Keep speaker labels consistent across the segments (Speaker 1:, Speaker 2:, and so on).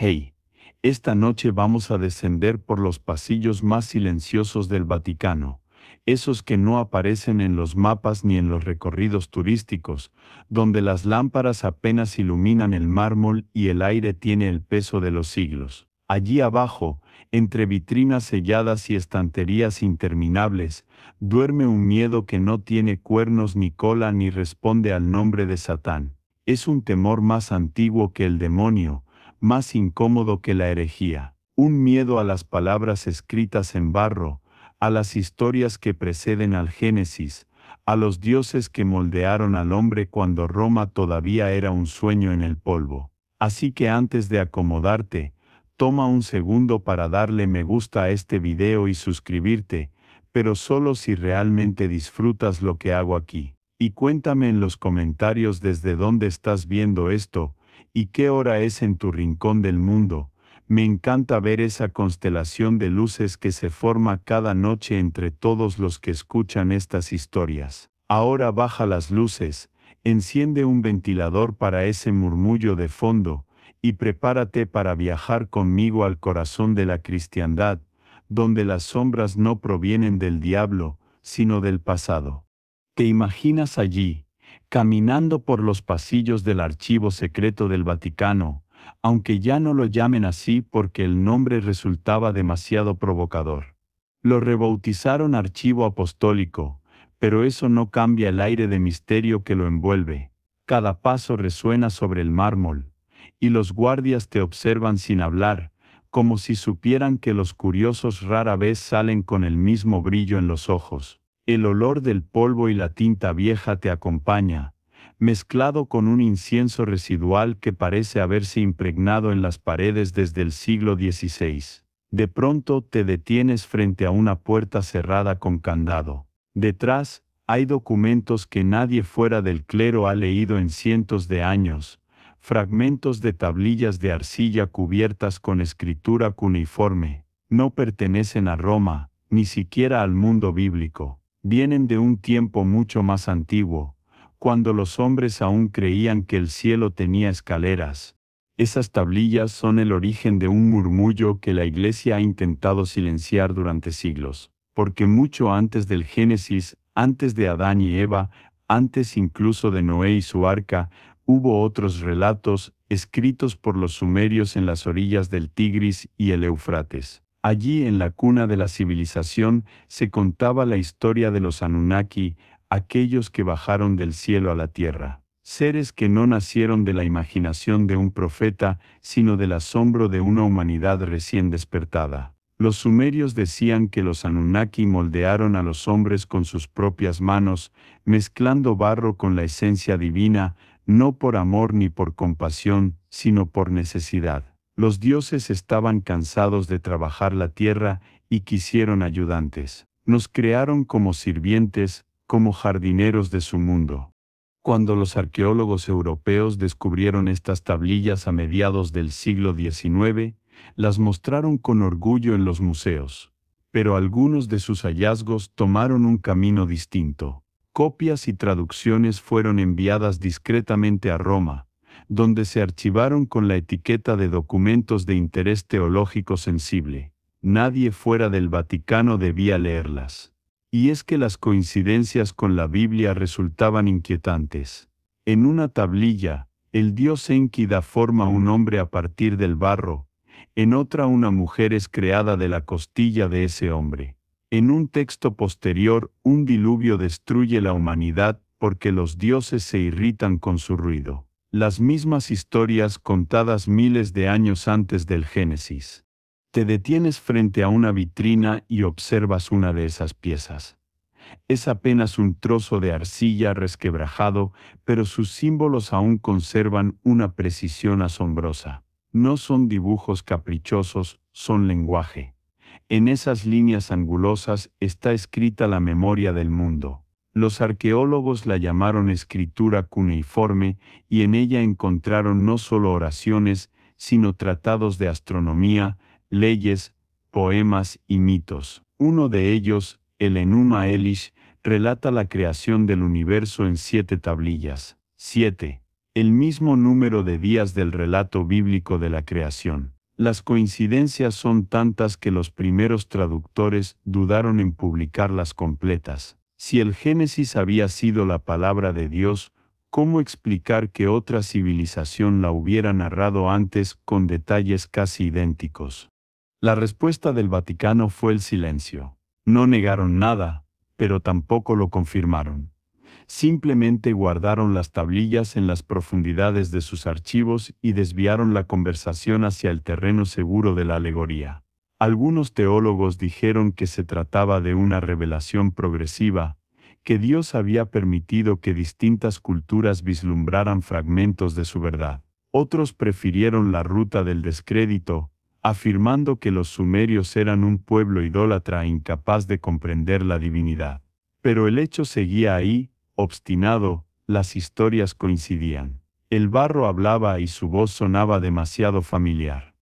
Speaker 1: Hey, esta noche vamos a descender por los pasillos más silenciosos del Vaticano, esos que no aparecen en los mapas ni en los recorridos turísticos, donde las lámparas apenas iluminan el mármol y el aire tiene el peso de los siglos. Allí abajo, entre vitrinas selladas y estanterías interminables, duerme un miedo que no tiene cuernos ni cola ni responde al nombre de Satán. Es un temor más antiguo que el demonio, más incómodo que la herejía, un miedo a las palabras escritas en barro, a las historias que preceden al Génesis, a los dioses que moldearon al hombre cuando Roma todavía era un sueño en el polvo. Así que antes de acomodarte, toma un segundo para darle me gusta a este video y suscribirte, pero solo si realmente disfrutas lo que hago aquí. Y cuéntame en los comentarios desde dónde estás viendo esto, y qué hora es en tu rincón del mundo. Me encanta ver esa constelación de luces que se forma cada noche entre todos los que escuchan estas historias. Ahora baja las luces, enciende un ventilador para ese murmullo de fondo, y prepárate para viajar conmigo al corazón de la cristiandad, donde las sombras no provienen del diablo, sino del pasado. ¿Te imaginas allí, caminando por los pasillos del archivo secreto del Vaticano, aunque ya no lo llamen así porque el nombre resultaba demasiado provocador? Lo rebautizaron Archivo Apostólico, pero eso no cambia el aire de misterio que lo envuelve. Cada paso resuena sobre el mármol, y los guardias te observan sin hablar, como si supieran que los curiosos rara vez salen con el mismo brillo en los ojos. El olor del polvo y la tinta vieja te acompaña, mezclado con un incienso residual que parece haberse impregnado en las paredes desde el siglo XVI. De pronto te detienes frente a una puerta cerrada con candado. Detrás, hay documentos que nadie fuera del clero ha leído en cientos de años, fragmentos de tablillas de arcilla cubiertas con escritura cuneiforme. No pertenecen a Roma, ni siquiera al mundo bíblico. Vienen de un tiempo mucho más antiguo, cuando los hombres aún creían que el cielo tenía escaleras. Esas tablillas son el origen de un murmullo que la Iglesia ha intentado silenciar durante siglos, porque mucho antes del Génesis, antes de Adán y Eva, antes incluso de Noé y su arca, hubo otros relatos, escritos por los sumerios en las orillas del Tigris y el Éufrates. Allí en la cuna de la civilización se contaba la historia de los Anunnaki, aquellos que bajaron del cielo a la tierra. Seres que no nacieron de la imaginación de un profeta, sino del asombro de una humanidad recién despertada. Los sumerios decían que los Anunnaki moldearon a los hombres con sus propias manos, mezclando barro con la esencia divina, no por amor ni por compasión, sino por necesidad. Los dioses estaban cansados de trabajar la tierra y quisieron ayudantes. Nos crearon como sirvientes, como jardineros de su mundo. Cuando los arqueólogos europeos descubrieron estas tablillas a mediados del siglo XIX, las mostraron con orgullo en los museos. Pero algunos de sus hallazgos tomaron un camino distinto. Copias y traducciones fueron enviadas discretamente a Roma, donde se archivaron con la etiqueta de documentos de interés teológico sensible. Nadie fuera del Vaticano debía leerlas. Y es que las coincidencias con la Biblia resultaban inquietantes. En una tablilla, el dios Enki da forma a un hombre a partir del barro, en otra una mujer es creada de la costilla de ese hombre. En un texto posterior, un diluvio destruye la humanidad porque los dioses se irritan con su ruido. Las mismas historias contadas miles de años antes del Génesis. Te detienes frente a una vitrina y observas una de esas piezas. Es apenas un trozo de arcilla resquebrajado, pero sus símbolos aún conservan una precisión asombrosa. No son dibujos caprichosos, son lenguaje. En esas líneas angulosas está escrita la memoria del mundo. Los arqueólogos la llamaron escritura cuneiforme y en ella encontraron no solo oraciones, sino tratados de astronomía, leyes, poemas y mitos. Uno de ellos, el Enuma Elish, relata la creación del universo en 7 tablillas. 7. el mismo número de días del relato bíblico de la creación. Las coincidencias son tantas que los primeros traductores dudaron en publicarlas completas. Si el Génesis había sido la palabra de Dios, ¿cómo explicar que otra civilización la hubiera narrado antes con detalles casi idénticos? La respuesta del Vaticano fue el silencio. No negaron nada, pero tampoco lo confirmaron. Simplemente guardaron las tablillas en las profundidades de sus archivos y desviaron la conversación hacia el terreno seguro de la alegoría. Algunos teólogos dijeron que se trataba de una revelación progresiva, que Dios había permitido que distintas culturas vislumbraran fragmentos de su verdad. Otros prefirieron la ruta del descrédito, afirmando que los sumerios eran un pueblo idólatra incapaz de comprender la divinidad. Pero el hecho seguía ahí, obstinado, las historias coincidían. El barro hablaba y su voz sonaba demasiado familiar.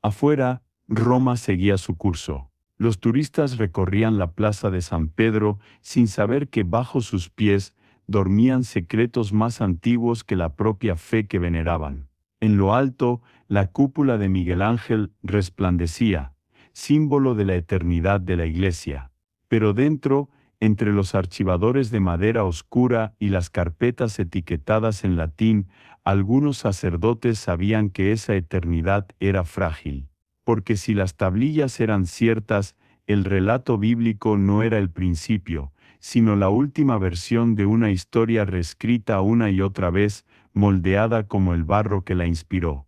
Speaker 1: Afuera, Roma seguía su curso. Los turistas recorrían la plaza de San Pedro sin saber que bajo sus pies dormían secretos más antiguos que la propia fe que veneraban. En lo alto, la cúpula de Miguel Ángel resplandecía, símbolo de la eternidad de la iglesia. Pero dentro, entre los archivadores de madera oscura y las carpetas etiquetadas en latín, algunos sacerdotes sabían que esa eternidad era frágil. Porque si las tablillas eran ciertas, el relato bíblico no era el principio, sino la última versión de una historia reescrita una y otra vez, moldeada como el barro que la inspiró.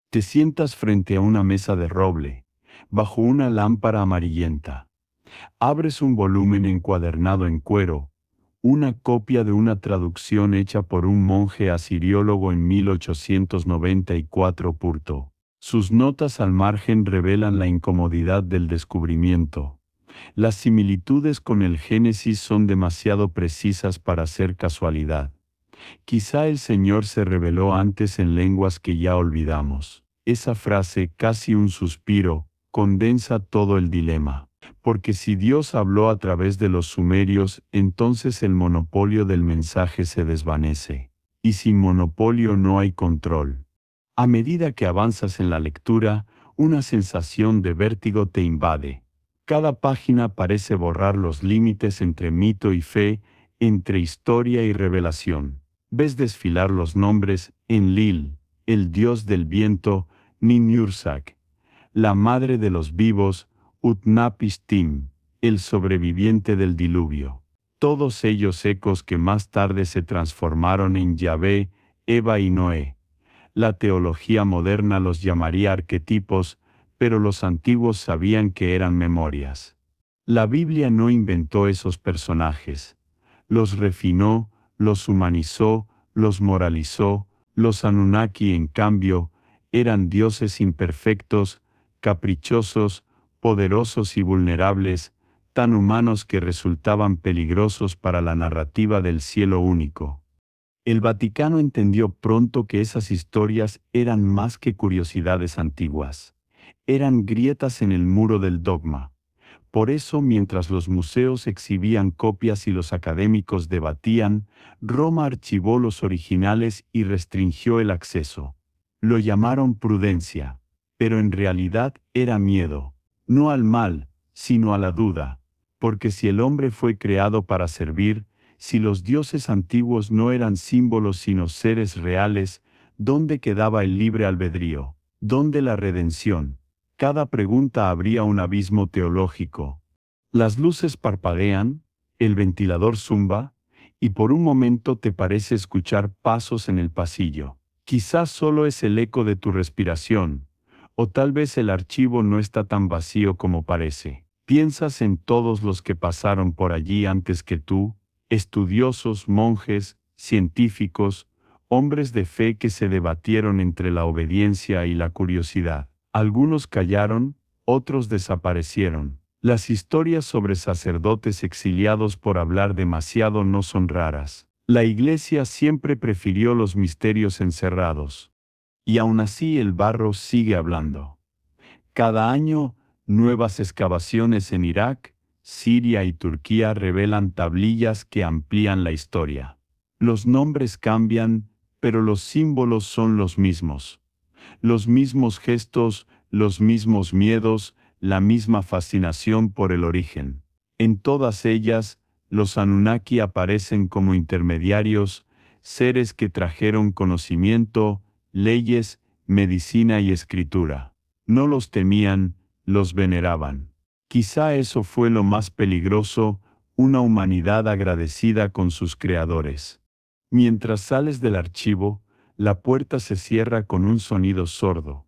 Speaker 1: Te sientas frente a una mesa de roble, bajo una lámpara amarillenta. Abres un volumen encuadernado en cuero, una copia de una traducción hecha por un monje asiriólogo en 1894 Purto. Sus notas al margen revelan la incomodidad del descubrimiento. Las similitudes con el Génesis son demasiado precisas para ser casualidad. Quizá el Señor se reveló antes en lenguas que ya olvidamos. Esa frase, casi un suspiro, condensa todo el dilema. Porque si Dios habló a través de los sumerios, entonces el monopolio del mensaje se desvanece. Y sin monopolio no hay control. A medida que avanzas en la lectura, una sensación de vértigo te invade. Cada página parece borrar los límites entre mito y fe, entre historia y revelación. Ves desfilar los nombres: Enlil, el dios del viento; Ninhursag, la madre de los vivos; Utnapishtim, el sobreviviente del diluvio. Todos ellos ecos que más tarde se transformaron en Yahvé, Eva y Noé. La teología moderna los llamaría arquetipos, pero los antiguos sabían que eran memorias. La Biblia no inventó esos personajes. Los refinó, los humanizó, los moralizó. Los Anunnaki, en cambio, eran dioses imperfectos, caprichosos, poderosos y vulnerables, tan humanos que resultaban peligrosos para la narrativa del cielo único. El Vaticano entendió pronto que esas historias eran más que curiosidades antiguas. Eran grietas en el muro del dogma. Por eso, mientras los museos exhibían copias y los académicos debatían, Roma archivó los originales y restringió el acceso. Lo llamaron prudencia, pero en realidad era miedo, no al mal, sino a la duda, porque si el hombre fue creado para servir, si los dioses antiguos no eran símbolos sino seres reales, ¿dónde quedaba el libre albedrío? ¿Dónde la redención? Cada pregunta abría un abismo teológico. Las luces parpadean, el ventilador zumba, y por un momento te parece escuchar pasos en el pasillo. Quizás solo es el eco de tu respiración, o tal vez el archivo no está tan vacío como parece. Piensas en todos los que pasaron por allí antes que tú, estudiosos, monjes, científicos, hombres de fe que se debatieron entre la obediencia y la curiosidad. Algunos callaron, otros desaparecieron. Las historias sobre sacerdotes exiliados por hablar demasiado no son raras. La Iglesia siempre prefirió los misterios encerrados. Y aún así el barro sigue hablando. Cada año, nuevas excavaciones en Irak, Siria y Turquía revelan tablillas que amplían la historia. Los nombres cambian, pero los símbolos son los mismos gestos, los mismos miedos, la misma fascinación por el origen. En todas ellas, los Anunnaki aparecen como intermediarios, seres que trajeron conocimiento, leyes, medicina y escritura. No los temían, los veneraban. Quizá eso fue lo más peligroso, una humanidad agradecida con sus creadores. Mientras sales del archivo, la puerta se cierra con un sonido sordo.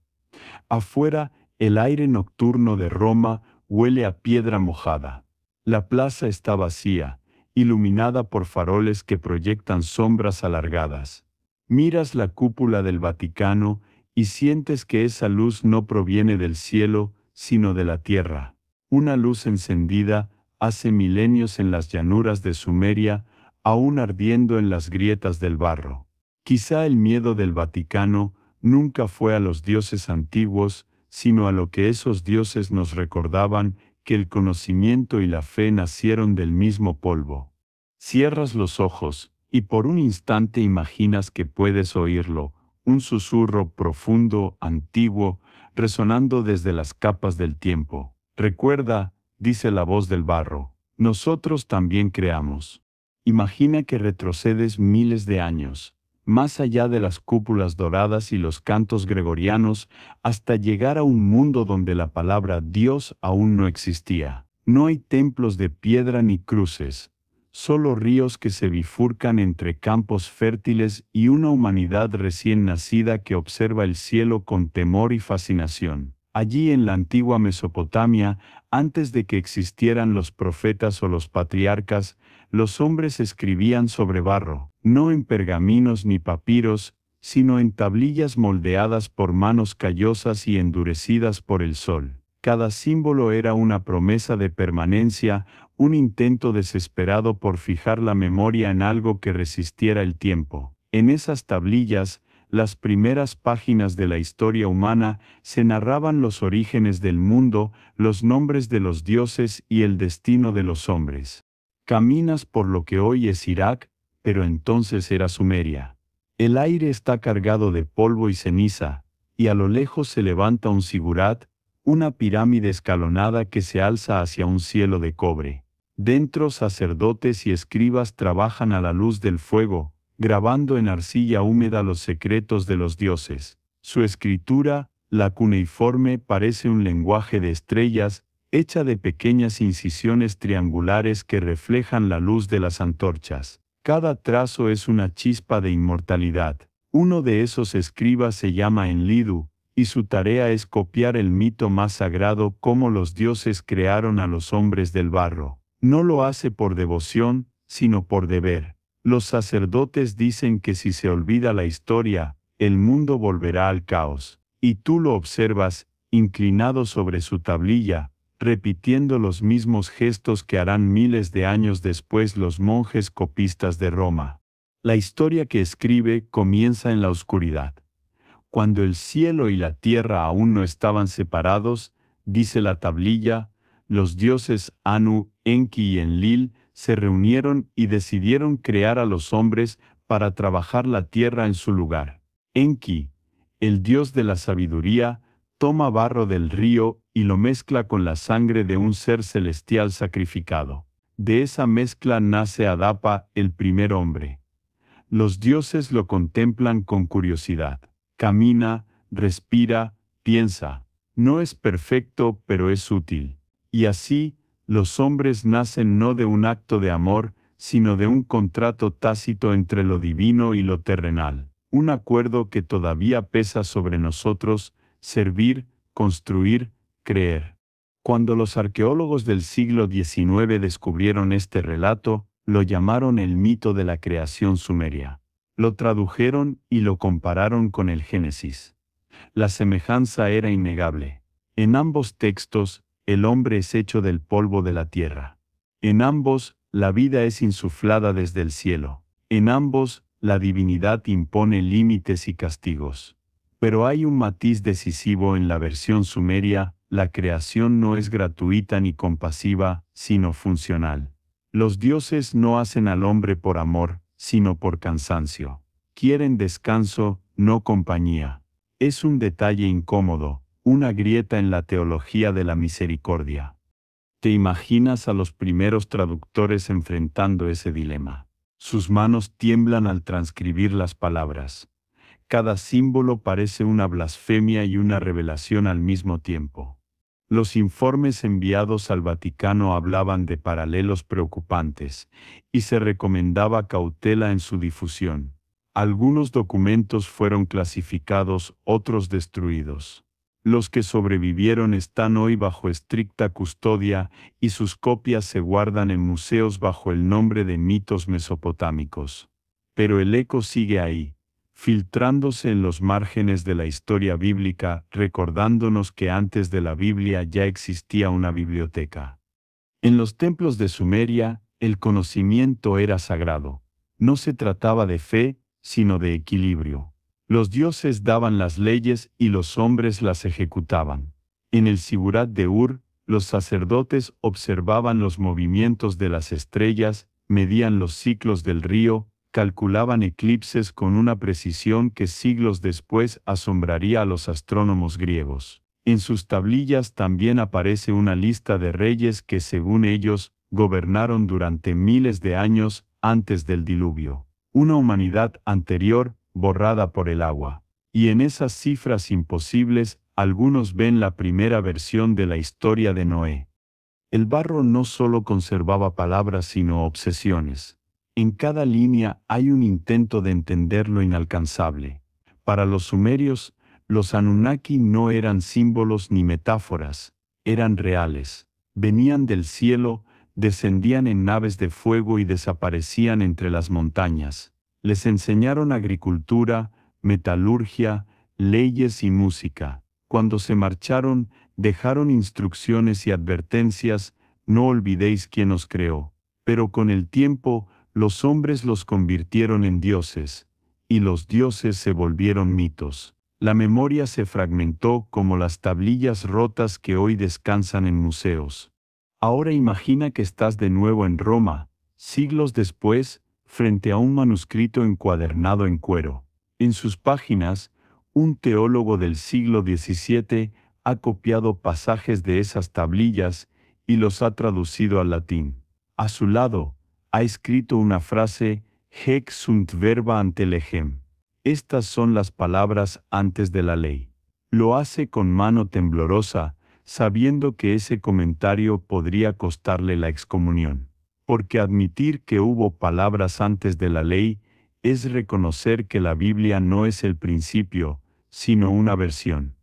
Speaker 1: Afuera, el aire nocturno de Roma huele a piedra mojada. La plaza está vacía, iluminada por faroles que proyectan sombras alargadas. Miras la cúpula del Vaticano y sientes que esa luz no proviene del cielo, sino de la tierra. Una luz encendida hace milenios en las llanuras de Sumeria, aún ardiendo en las grietas del barro. Quizá el miedo del Vaticano nunca fue a los dioses antiguos, sino a lo que esos dioses nos recordaban, que el conocimiento y la fe nacieron del mismo polvo. Cierras los ojos, y por un instante imaginas que puedes oírlo, un susurro profundo, antiguo, resonando desde las capas del tiempo. Recuerda, dice la voz del barro, nosotros también creamos. Imagina que retrocedes miles de años, más allá de las cúpulas doradas y los cantos gregorianos, hasta llegar a un mundo donde la palabra Dios aún no existía. No hay templos de piedra ni cruces, solo ríos que se bifurcan entre campos fértiles y una humanidad recién nacida que observa el cielo con temor y fascinación. Allí en la antigua Mesopotamia, antes de que existieran los profetas o los patriarcas, los hombres escribían sobre barro, no en pergaminos ni papiros, sino en tablillas moldeadas por manos callosas y endurecidas por el sol. Cada símbolo era una promesa de permanencia, un intento desesperado por fijar la memoria en algo que resistiera el tiempo. En esas tablillas, las primeras páginas de la historia humana, se narraban los orígenes del mundo, los nombres de los dioses y el destino de los hombres. Caminas por lo que hoy es Irak, pero entonces era Sumeria. El aire está cargado de polvo y ceniza, y a lo lejos se levanta un sigurat, una pirámide escalonada que se alza hacia un cielo de cobre. Dentro sacerdotes y escribas trabajan a la luz del fuego, grabando en arcilla húmeda los secretos de los dioses. Su escritura, la cuneiforme, parece un lenguaje de estrellas, hecha de pequeñas incisiones triangulares que reflejan la luz de las antorchas. Cada trazo es una chispa de inmortalidad. Uno de esos escribas se llama Enlidu, y su tarea es copiar el mito más sagrado, cómo los dioses crearon a los hombres del barro. No lo hace por devoción, sino por deber. Los sacerdotes dicen que si se olvida la historia, el mundo volverá al caos. Y tú lo observas, inclinado sobre su tablilla, repitiendo los mismos gestos que harán miles de años después los monjes copistas de Roma. La historia que escribe comienza en la oscuridad. Cuando el cielo y la tierra aún no estaban separados, dice la tablilla, los dioses Anu, Enki y Enlil se reunieron y decidieron crear a los hombres para trabajar la tierra en su lugar. Enki, el dios de la sabiduría, toma barro del río y lo mezcla con la sangre de un ser celestial sacrificado. De esa mezcla nace Adapa, el primer hombre. Los dioses lo contemplan con curiosidad. Camina, respira, piensa. No es perfecto, pero es útil. Y así, los hombres nacen no de un acto de amor, sino de un contrato tácito entre lo divino y lo terrenal. Un acuerdo que todavía pesa sobre nosotros: servir, construir, creer. Cuando los arqueólogos del siglo XIX descubrieron este relato, lo llamaron el mito de la creación sumeria. Lo tradujeron y lo compararon con el Génesis. La semejanza era innegable. En ambos textos, el hombre es hecho del polvo de la tierra. En ambos, la vida es insuflada desde el cielo. En ambos, la divinidad impone límites y castigos. Pero hay un matiz decisivo en la versión sumeria: la creación no es gratuita ni compasiva, sino funcional. Los dioses no hacen al hombre por amor, sino por cansancio. quieren descanso, no compañía. Es un detalle incómodo, una grieta en la teología de la misericordia. ¿Te imaginas a los primeros traductores enfrentando ese dilema? Sus manos tiemblan al transcribir las palabras. Cada símbolo parece una blasfemia y una revelación al mismo tiempo. Los informes enviados al Vaticano hablaban de paralelos preocupantes, y se recomendaba cautela en su difusión. Algunos documentos fueron clasificados, otros destruidos. Los que sobrevivieron están hoy bajo estricta custodia y sus copias se guardan en museos bajo el nombre de mitos mesopotámicos. Pero el eco sigue ahí, filtrándose en los márgenes de la historia bíblica, recordándonos que antes de la Biblia ya existía una biblioteca. En los templos de Sumeria, el conocimiento era sagrado. No se trataba de fe, sino de equilibrio. Los dioses daban las leyes y los hombres las ejecutaban. En el Sigurat de Ur, los sacerdotes observaban los movimientos de las estrellas, medían los ciclos del río, calculaban eclipses con una precisión que siglos después asombraría a los astrónomos griegos. En sus tablillas también aparece una lista de reyes que, según ellos, gobernaron durante miles de años antes del diluvio. Una humanidad anterior, borrada por el agua. Y en esas cifras imposibles, algunos ven la primera versión de la historia de Noé. El barro no solo conservaba palabras sino obsesiones. En cada línea hay un intento de entender lo inalcanzable. Para los sumerios, los Anunnaki no eran símbolos ni metáforas, eran reales. Venían del cielo, descendían en naves de fuego y desaparecían entre las montañas. Les enseñaron agricultura, metalurgia, leyes y música. Cuando se marcharon, dejaron instrucciones y advertencias: no olvidéis quién os creó. Pero con el tiempo, los hombres los convirtieron en dioses, y los dioses se volvieron mitos. La memoria se fragmentó como las tablillas rotas que hoy descansan en museos. Ahora imagina que estás de nuevo en Roma, siglos después, frente a un manuscrito encuadernado en cuero. En sus páginas, un teólogo del siglo XVII ha copiado pasajes de esas tablillas y los ha traducido al latín. A su lado, ha escrito una frase: Haec sunt verba ante legem. Estas son las palabras antes de la ley. Lo hace con mano temblorosa, sabiendo que ese comentario podría costarle la excomunión. Porque admitir que hubo palabras antes de la ley es reconocer que la Biblia no es el principio, sino una versión.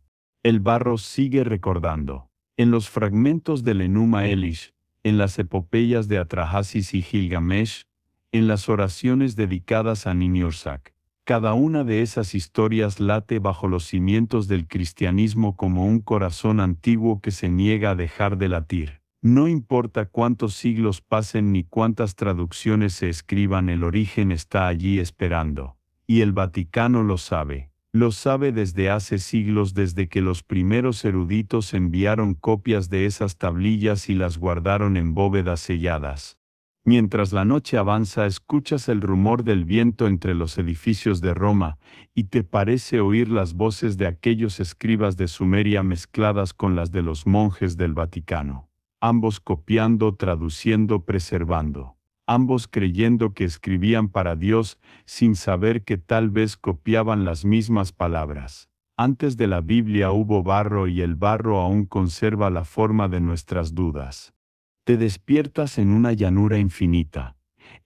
Speaker 1: El barro sigue recordando. En los fragmentos del Enuma Elish, en las epopeyas de Atrahasis y Gilgamesh, en las oraciones dedicadas a Ninhursag, cada una de esas historias late bajo los cimientos del cristianismo como un corazón antiguo que se niega a dejar de latir. No importa cuántos siglos pasen ni cuántas traducciones se escriban, el origen está allí esperando. Y el Vaticano lo sabe. Lo sabe desde hace siglos, desde que los primeros eruditos enviaron copias de esas tablillas y las guardaron en bóvedas selladas. Mientras la noche avanza, escuchas el rumor del viento entre los edificios de Roma, y te parece oír las voces de aquellos escribas de Sumeria mezcladas con las de los monjes del Vaticano. Ambos copiando, traduciendo, preservando. Ambos creyendo que escribían para Dios, sin saber que tal vez copiaban las mismas palabras. Antes de la Biblia hubo barro y el barro aún conserva la forma de nuestras dudas. Te despiertas en una llanura infinita.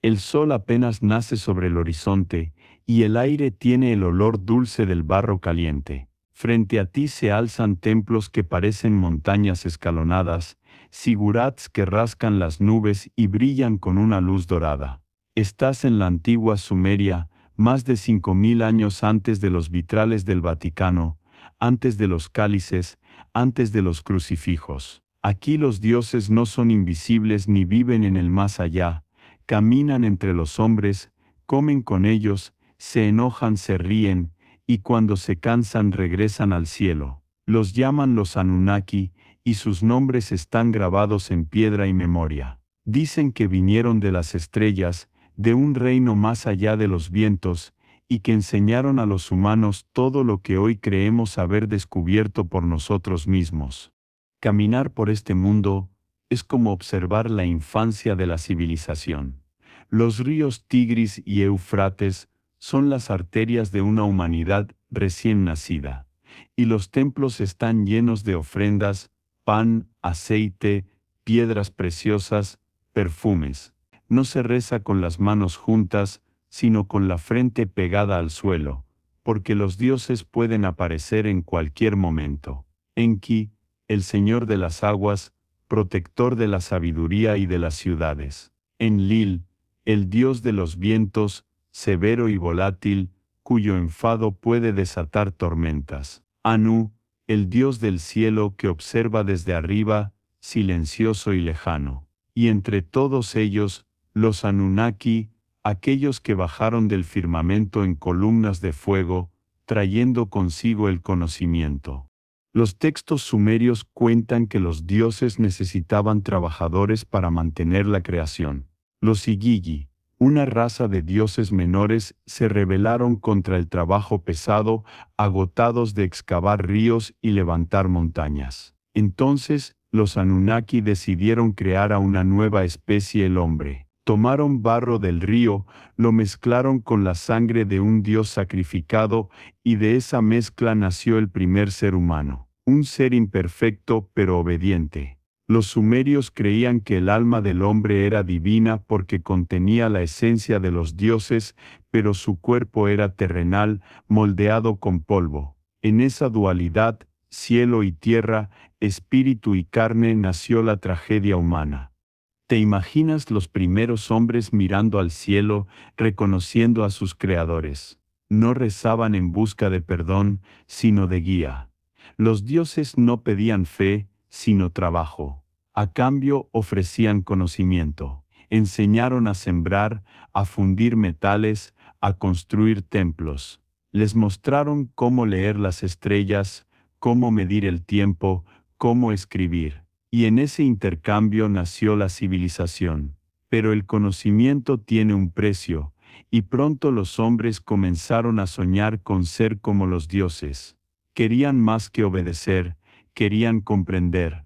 Speaker 1: El sol apenas nace sobre el horizonte, y el aire tiene el olor dulce del barro caliente. Frente a ti se alzan templos que parecen montañas escalonadas, sigurats que rascan las nubes y brillan con una luz dorada. Estás en la antigua Sumeria, más de 5000 años antes de los vitrales del Vaticano, antes de los cálices, antes de los crucifijos. Aquí los dioses no son invisibles ni viven en el más allá, caminan entre los hombres, comen con ellos, se enojan, se ríen, y cuando se cansan regresan al cielo. Los llaman los Anunnaki, y sus nombres están grabados en piedra y memoria. Dicen que vinieron de las estrellas, de un reino más allá de los vientos, y que enseñaron a los humanos todo lo que hoy creemos haber descubierto por nosotros mismos. Caminar por este mundo es como observar la infancia de la civilización. Los ríos Tigris y Éufrates son las arterias de una humanidad recién nacida, y los templos están llenos de ofrendas, pan, aceite, piedras preciosas, perfumes. No se reza con las manos juntas, sino con la frente pegada al suelo, porque los dioses pueden aparecer en cualquier momento. Enki, el Señor de las aguas, protector de la sabiduría y de las ciudades. Enlil, el dios de los vientos, severo y volátil, cuyo enfado puede desatar tormentas. Anu, el dios del cielo que observa desde arriba, silencioso y lejano. Y entre todos ellos, los Anunnaki, aquellos que bajaron del firmamento en columnas de fuego, trayendo consigo el conocimiento. Los textos sumerios cuentan que los dioses necesitaban trabajadores para mantener la creación. Los Igigi, una raza de dioses menores, se rebelaron contra el trabajo pesado, agotados de excavar ríos y levantar montañas. Entonces, los Anunnaki decidieron crear a una nueva especie, el hombre. Tomaron barro del río, lo mezclaron con la sangre de un dios sacrificado, y de esa mezcla nació el primer ser humano, un ser imperfecto pero obediente. Los sumerios creían que el alma del hombre era divina porque contenía la esencia de los dioses, pero su cuerpo era terrenal, moldeado con polvo. En esa dualidad, cielo y tierra, espíritu y carne, nació la tragedia humana. ¿Te imaginas los primeros hombres mirando al cielo, reconociendo a sus creadores? No rezaban en busca de perdón, sino de guía. Los dioses no pedían fe, sino trabajo. A cambio ofrecían conocimiento. Enseñaron a sembrar, a fundir metales, a construir templos. Les mostraron cómo leer las estrellas, cómo medir el tiempo, cómo escribir. Y en ese intercambio nació la civilización. Pero el conocimiento tiene un precio, y pronto los hombres comenzaron a soñar con ser como los dioses. Querían más que obedecer, querían comprender.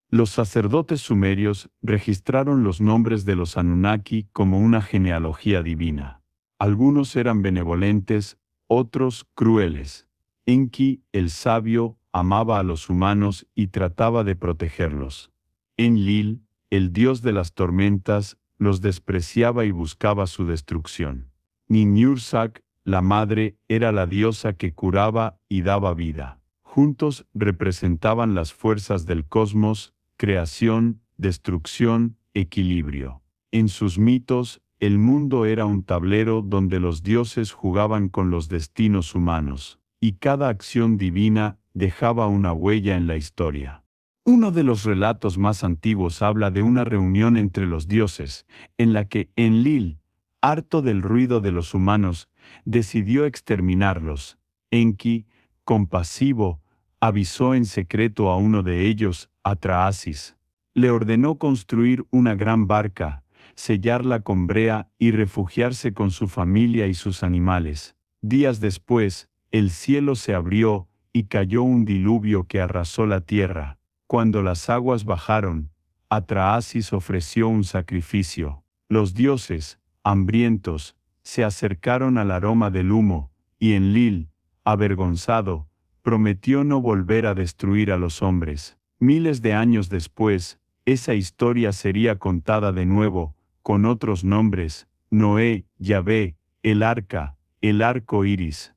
Speaker 1: Los sacerdotes sumerios registraron los nombres de los Anunnaki como una genealogía divina. Algunos eran benevolentes, otros crueles. Enki, el sabio, amaba a los humanos y trataba de protegerlos. Enlil, el dios de las tormentas, los despreciaba y buscaba su destrucción. Ninhursag, la madre, era la diosa que curaba y daba vida. Juntos representaban las fuerzas del cosmos, creación, destrucción, equilibrio. En sus mitos, el mundo era un tablero donde los dioses jugaban con los destinos humanos, y cada acción divina dejaba una huella en la historia. Uno de los relatos más antiguos habla de una reunión entre los dioses, en la que Enlil, harto del ruido de los humanos, decidió exterminarlos. Enki, compasivo, avisó en secreto a uno de ellos, a Traasis. Le ordenó construir una gran barca, sellarla con brea y refugiarse con su familia y sus animales. Días después, el cielo se abrió y cayó un diluvio que arrasó la tierra. Cuando las aguas bajaron, Atraasis ofreció un sacrificio. Los dioses, hambrientos, se acercaron al aroma del humo, y Enlil, avergonzado, prometió no volver a destruir a los hombres. Miles de años después, esa historia sería contada de nuevo, con otros nombres: Noé, Yahvé, el arca, el arco iris.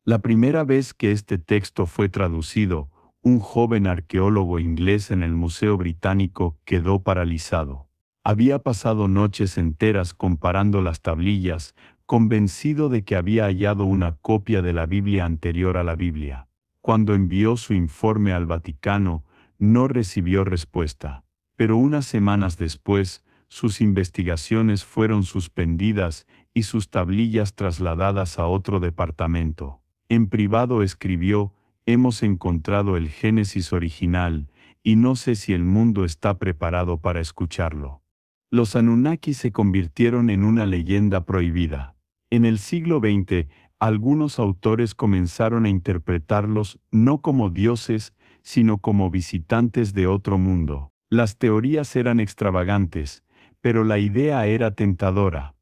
Speaker 1: La primera vez que este texto fue traducido, un joven arqueólogo inglés en el Museo Británico quedó paralizado. Había pasado noches enteras comparando las tablillas, convencido de que había hallado una copia de la Biblia anterior a la Biblia. Cuando envió su informe al Vaticano, no recibió respuesta. Pero unas semanas después, sus investigaciones fueron suspendidas y sus tablillas trasladadas a otro departamento. En privado escribió: «Hemos encontrado el Génesis original, y no sé si el mundo está preparado para escucharlo». Los Anunnaki se convirtieron en una leyenda prohibida. En el siglo XX, Algunos autores comenzaron a interpretarlos no como dioses, sino como visitantes de otro mundo. Las teorías eran extravagantes, pero la idea era tentadora.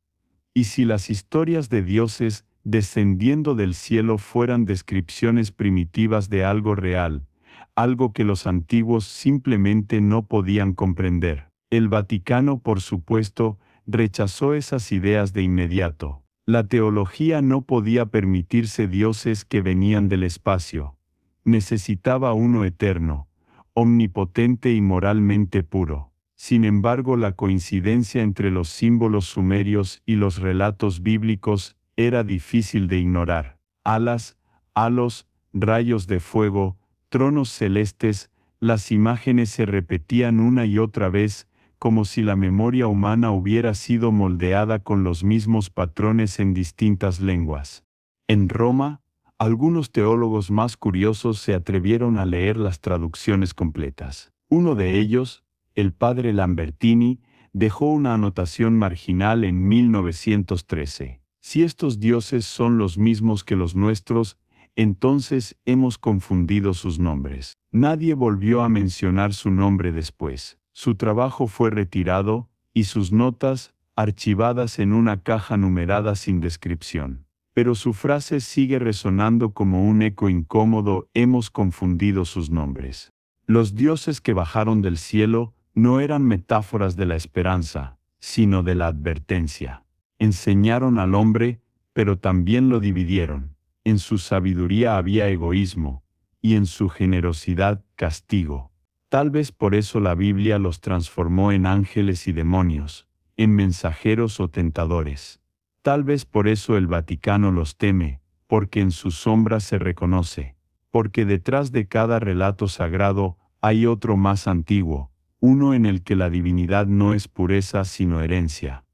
Speaker 1: ¿Y si las historias de dioses descendiendo del cielo fueran descripciones primitivas de algo real, algo que los antiguos simplemente no podían comprender? El Vaticano, por supuesto, rechazó esas ideas de inmediato. La teología no podía permitirse dioses que venían del espacio. Necesitaba uno eterno, omnipotente y moralmente puro. Sin embargo, la coincidencia entre los símbolos sumerios y los relatos bíblicos era difícil de ignorar. Alas, halos, rayos de fuego, tronos celestes, las imágenes se repetían una y otra vez, como si la memoria humana hubiera sido moldeada con los mismos patrones en distintas lenguas. En Roma, algunos teólogos más curiosos se atrevieron a leer las traducciones completas. Uno de ellos, el padre Lambertini, dejó una anotación marginal en 1913. Si estos dioses son los mismos que los nuestros, entonces hemos confundido sus nombres. Nadie volvió a mencionar su nombre después. Su trabajo fue retirado, y sus notas, archivadas en una caja numerada sin descripción. Pero su frase sigue resonando como un eco incómodo: hemos confundido sus nombres. Los dioses que bajaron del cielo no eran metáforas de la esperanza, sino de la advertencia. Enseñaron al hombre, pero también lo dividieron. En su sabiduría había egoísmo, y en su generosidad castigo. Tal vez por eso la Biblia los transformó en ángeles y demonios, en mensajeros o tentadores. Tal vez por eso el Vaticano los teme, porque en sus sombras se reconoce, porque detrás de cada relato sagrado hay otro más antiguo, uno en el que la divinidad no es pureza sino herencia.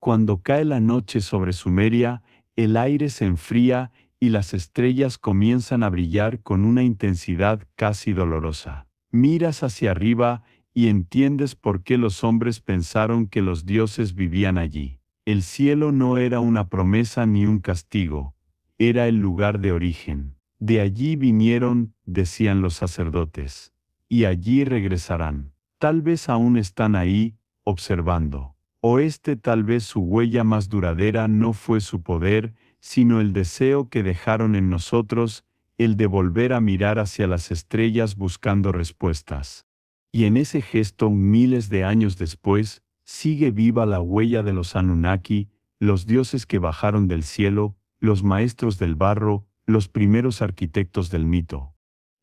Speaker 1: Cuando cae la noche sobre Sumeria, el aire se enfría y las estrellas comienzan a brillar con una intensidad casi dolorosa. Miras hacia arriba y entiendes por qué los hombres pensaron que los dioses vivían allí. El cielo no era una promesa ni un castigo, era el lugar de origen. De allí vinieron, decían los sacerdotes, y allí regresarán. Tal vez aún están ahí, observando. O tal vez su huella más duradera no fue su poder, sino el deseo que dejaron en nosotros, el de volver a mirar hacia las estrellas buscando respuestas. Y en ese gesto, miles de años después, sigue viva la huella de los Anunnaki, los dioses que bajaron del cielo, los maestros del barro, los primeros arquitectos del mito.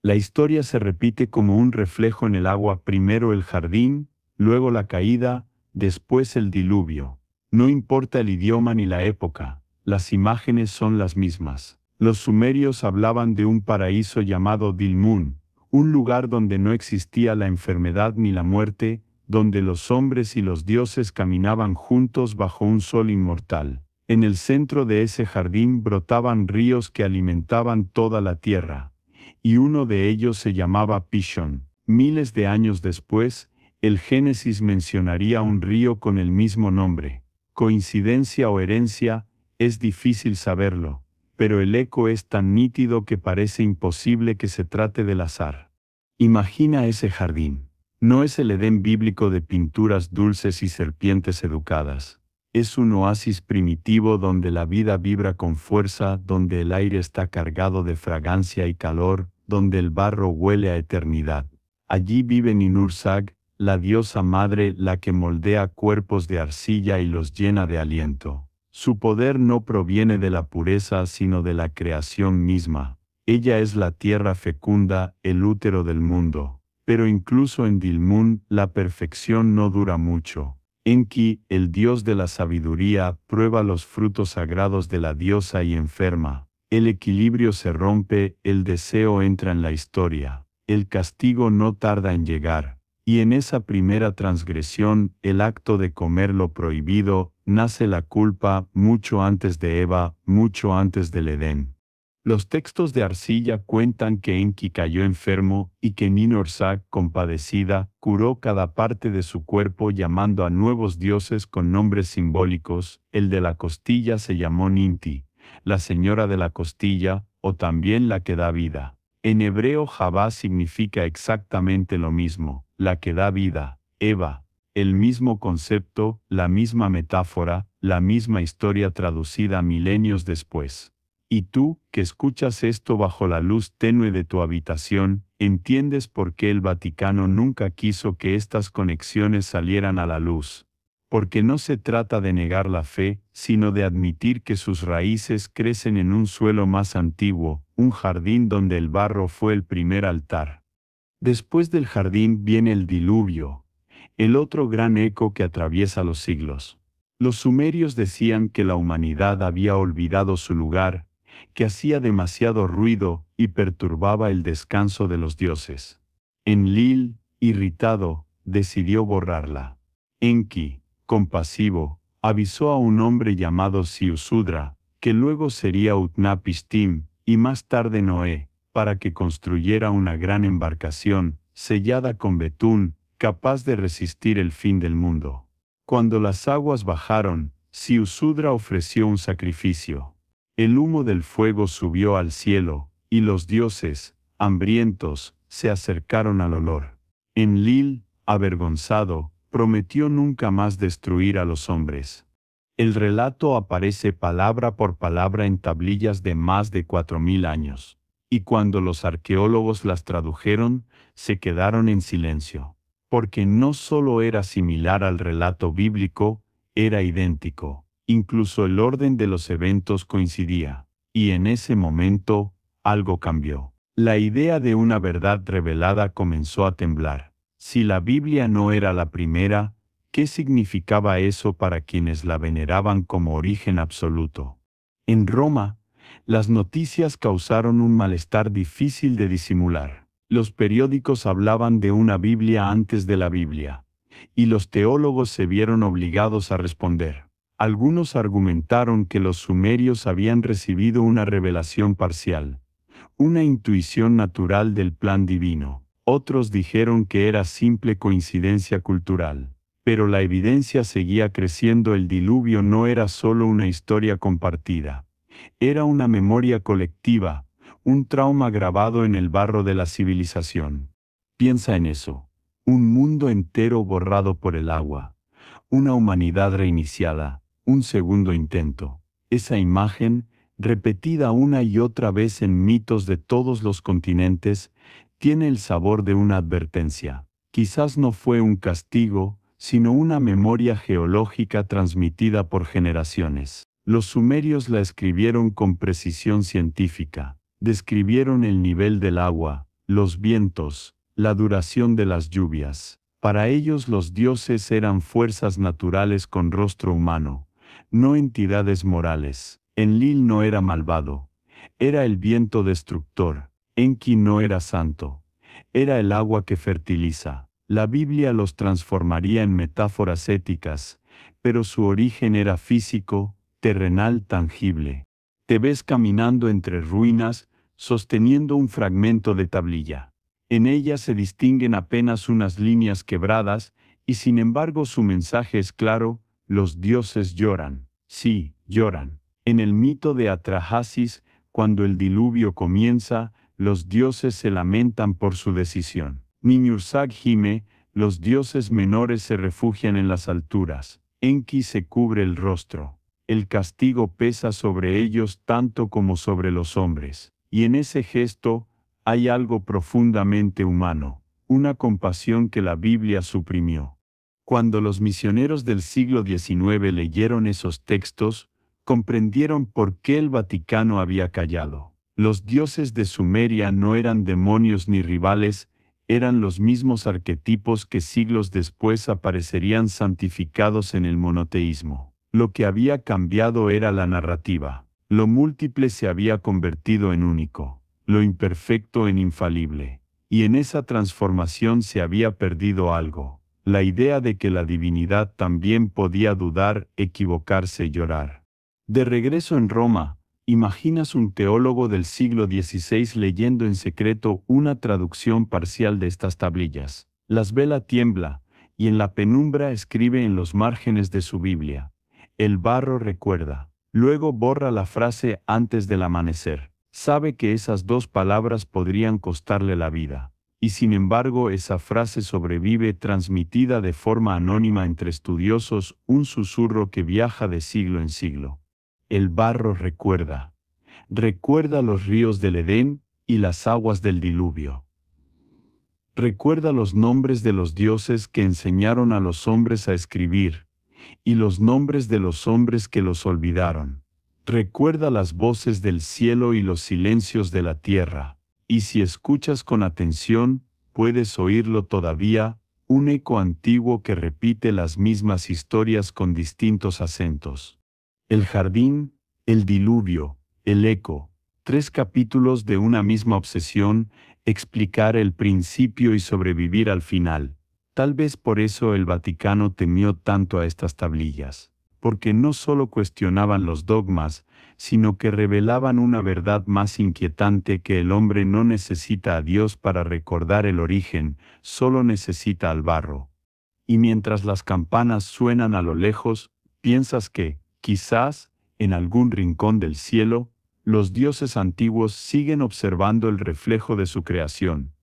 Speaker 1: La historia se repite como un reflejo en el agua: primero el jardín, luego la caída, después el diluvio. No importa el idioma ni la época, las imágenes son las mismas. Los sumerios hablaban de un paraíso llamado Dilmun, un lugar donde no existía la enfermedad ni la muerte, donde los hombres y los dioses caminaban juntos bajo un sol inmortal. En el centro de ese jardín brotaban ríos que alimentaban toda la tierra, y uno de ellos se llamaba Pishon. Miles de años después, el Génesis mencionaría un río con el mismo nombre. ¿Coincidencia o herencia? Es difícil saberlo, pero el eco es tan nítido que parece imposible que se trate del azar. Imagina ese jardín. No es el Edén bíblico de pinturas dulces y serpientes educadas. Es un oasis primitivo donde la vida vibra con fuerza, donde el aire está cargado de fragancia y calor, donde el barro huele a eternidad. Allí vive Ninhursag, la diosa madre, la que moldea cuerpos de arcilla y los llena de aliento. Su poder no proviene de la pureza sino de la creación misma. Ella es la tierra fecunda, el útero del mundo. Pero incluso en Dilmun, la perfección no dura mucho. Enki, el dios de la sabiduría, prueba los frutos sagrados de la diosa y enferma. El equilibrio se rompe, el deseo entra en la historia. El castigo no tarda en llegar. Y en esa primera transgresión, el acto de comer lo prohibido, nace la culpa, mucho antes de Eva, mucho antes del Edén. Los textos de arcilla cuentan que Enki cayó enfermo y que Ninhursag, compadecida, curó cada parte de su cuerpo llamando a nuevos dioses con nombres simbólicos. El de la costilla se llamó Ninti, la señora de la costilla, o también la que da vida. En hebreo Javá significa exactamente lo mismo, la que da vida, Eva, el mismo concepto, la misma metáfora, la misma historia traducida milenios después. Y tú, que escuchas esto bajo la luz tenue de tu habitación, entiendes por qué el Vaticano nunca quiso que estas conexiones salieran a la luz. Porque no se trata de negar la fe, sino de admitir que sus raíces crecen en un suelo más antiguo, un jardín donde el barro fue el primer altar. Después del jardín viene el diluvio, el otro gran eco que atraviesa los siglos. Los sumerios decían que la humanidad había olvidado su lugar, que hacía demasiado ruido y perturbaba el descanso de los dioses. Enlil, irritado, decidió borrarla. Enki, compasivo, avisó a un hombre llamado Ziusudra, que luego sería Utnapishtim, y más tarde Noé, para que construyera una gran embarcación, sellada con betún, capaz de resistir el fin del mundo. Cuando las aguas bajaron, Ziusudra ofreció un sacrificio. El humo del fuego subió al cielo, y los dioses, hambrientos, se acercaron al olor. Enlil, avergonzado, prometió nunca más destruir a los hombres. El relato aparece palabra por palabra en tablillas de más de 4000 años. Y cuando los arqueólogos las tradujeron, se quedaron en silencio. Porque no solo era similar al relato bíblico, era idéntico. Incluso el orden de los eventos coincidía. Y en ese momento, algo cambió. La idea de una verdad revelada comenzó a temblar. Si la Biblia no era la primera, ¿qué significaba eso para quienes la veneraban como origen absoluto? En Roma, las noticias causaron un malestar difícil de disimular. Los periódicos hablaban de una Biblia antes de la Biblia, y los teólogos se vieron obligados a responder. Algunos argumentaron que los sumerios habían recibido una revelación parcial, una intuición natural del plan divino. Otros dijeron que era simple coincidencia cultural. Pero la evidencia seguía creciendo. El diluvio no era solo una historia compartida. Era una memoria colectiva, un trauma grabado en el barro de la civilización. Piensa en eso. Un mundo entero borrado por el agua. Una humanidad reiniciada. Un segundo intento. Esa imagen, repetida una y otra vez en mitos de todos los continentes, tiene el sabor de una advertencia. Quizás no fue un castigo, sino una memoria geológica transmitida por generaciones. Los sumerios la escribieron con precisión científica. Describieron el nivel del agua, los vientos, la duración de las lluvias. Para ellos los dioses eran fuerzas naturales con rostro humano, no entidades morales. Enlil no era malvado, era el viento destructor. Enki no era santo, era el agua que fertiliza. La Biblia los transformaría en metáforas éticas, pero su origen era físico, terrenal, tangible. Te ves caminando entre ruinas, sosteniendo un fragmento de tablilla. En ella se distinguen apenas unas líneas quebradas, y sin embargo su mensaje es claro: los dioses lloran. Sí, lloran. En el mito de Atrahasis, cuando el diluvio comienza, los dioses se lamentan por su decisión. Niñursag gime, los dioses menores se refugian en las alturas. Enki se cubre el rostro. El castigo pesa sobre ellos tanto como sobre los hombres. Y en ese gesto, hay algo profundamente humano, una compasión que la Biblia suprimió. Cuando los misioneros del siglo XIX leyeron esos textos, comprendieron por qué el Vaticano había callado. Los dioses de Sumeria no eran demonios ni rivales, eran los mismos arquetipos que siglos después aparecerían santificados en el monoteísmo. Lo que había cambiado era la narrativa. Lo múltiple se había convertido en único, lo imperfecto en infalible. Y en esa transformación se había perdido algo, la idea de que la divinidad también podía dudar, equivocarse y llorar. De regreso en Roma, ¿imaginas un teólogo del siglo XVI leyendo en secreto una traducción parcial de estas tablillas? Las vela tiembla, y en la penumbra escribe en los márgenes de su Biblia: el barro recuerda, Luego borra la frase antes del amanecer. Sabe que esas dos palabras podrían costarle la vida. Y sin embargo esa frase sobrevive transmitida de forma anónima entre estudiosos, un susurro que viaja de siglo en siglo. El barro recuerda. Recuerda los ríos del Edén y las aguas del diluvio. Recuerda los nombres de los dioses que enseñaron a los hombres a escribir, y los nombres de los hombres que los olvidaron. Recuerda las voces del cielo y los silencios de la tierra, y si escuchas con atención, puedes oírlo todavía, un eco antiguo que repite las mismas historias con distintos acentos. El jardín, el diluvio, el eco, 3 capítulos de una misma obsesión, explicar el principio y sobrevivir al final. Tal vez por eso el Vaticano temió tanto a estas tablillas, porque no solo cuestionaban los dogmas, sino que revelaban una verdad más inquietante: que el hombre no necesita a Dios para recordar el origen, solo necesita al barro. Y mientras las campanas suenan a lo lejos, piensas que, quizás, en algún rincón del cielo, los dioses antiguos siguen observando el reflejo de su creación,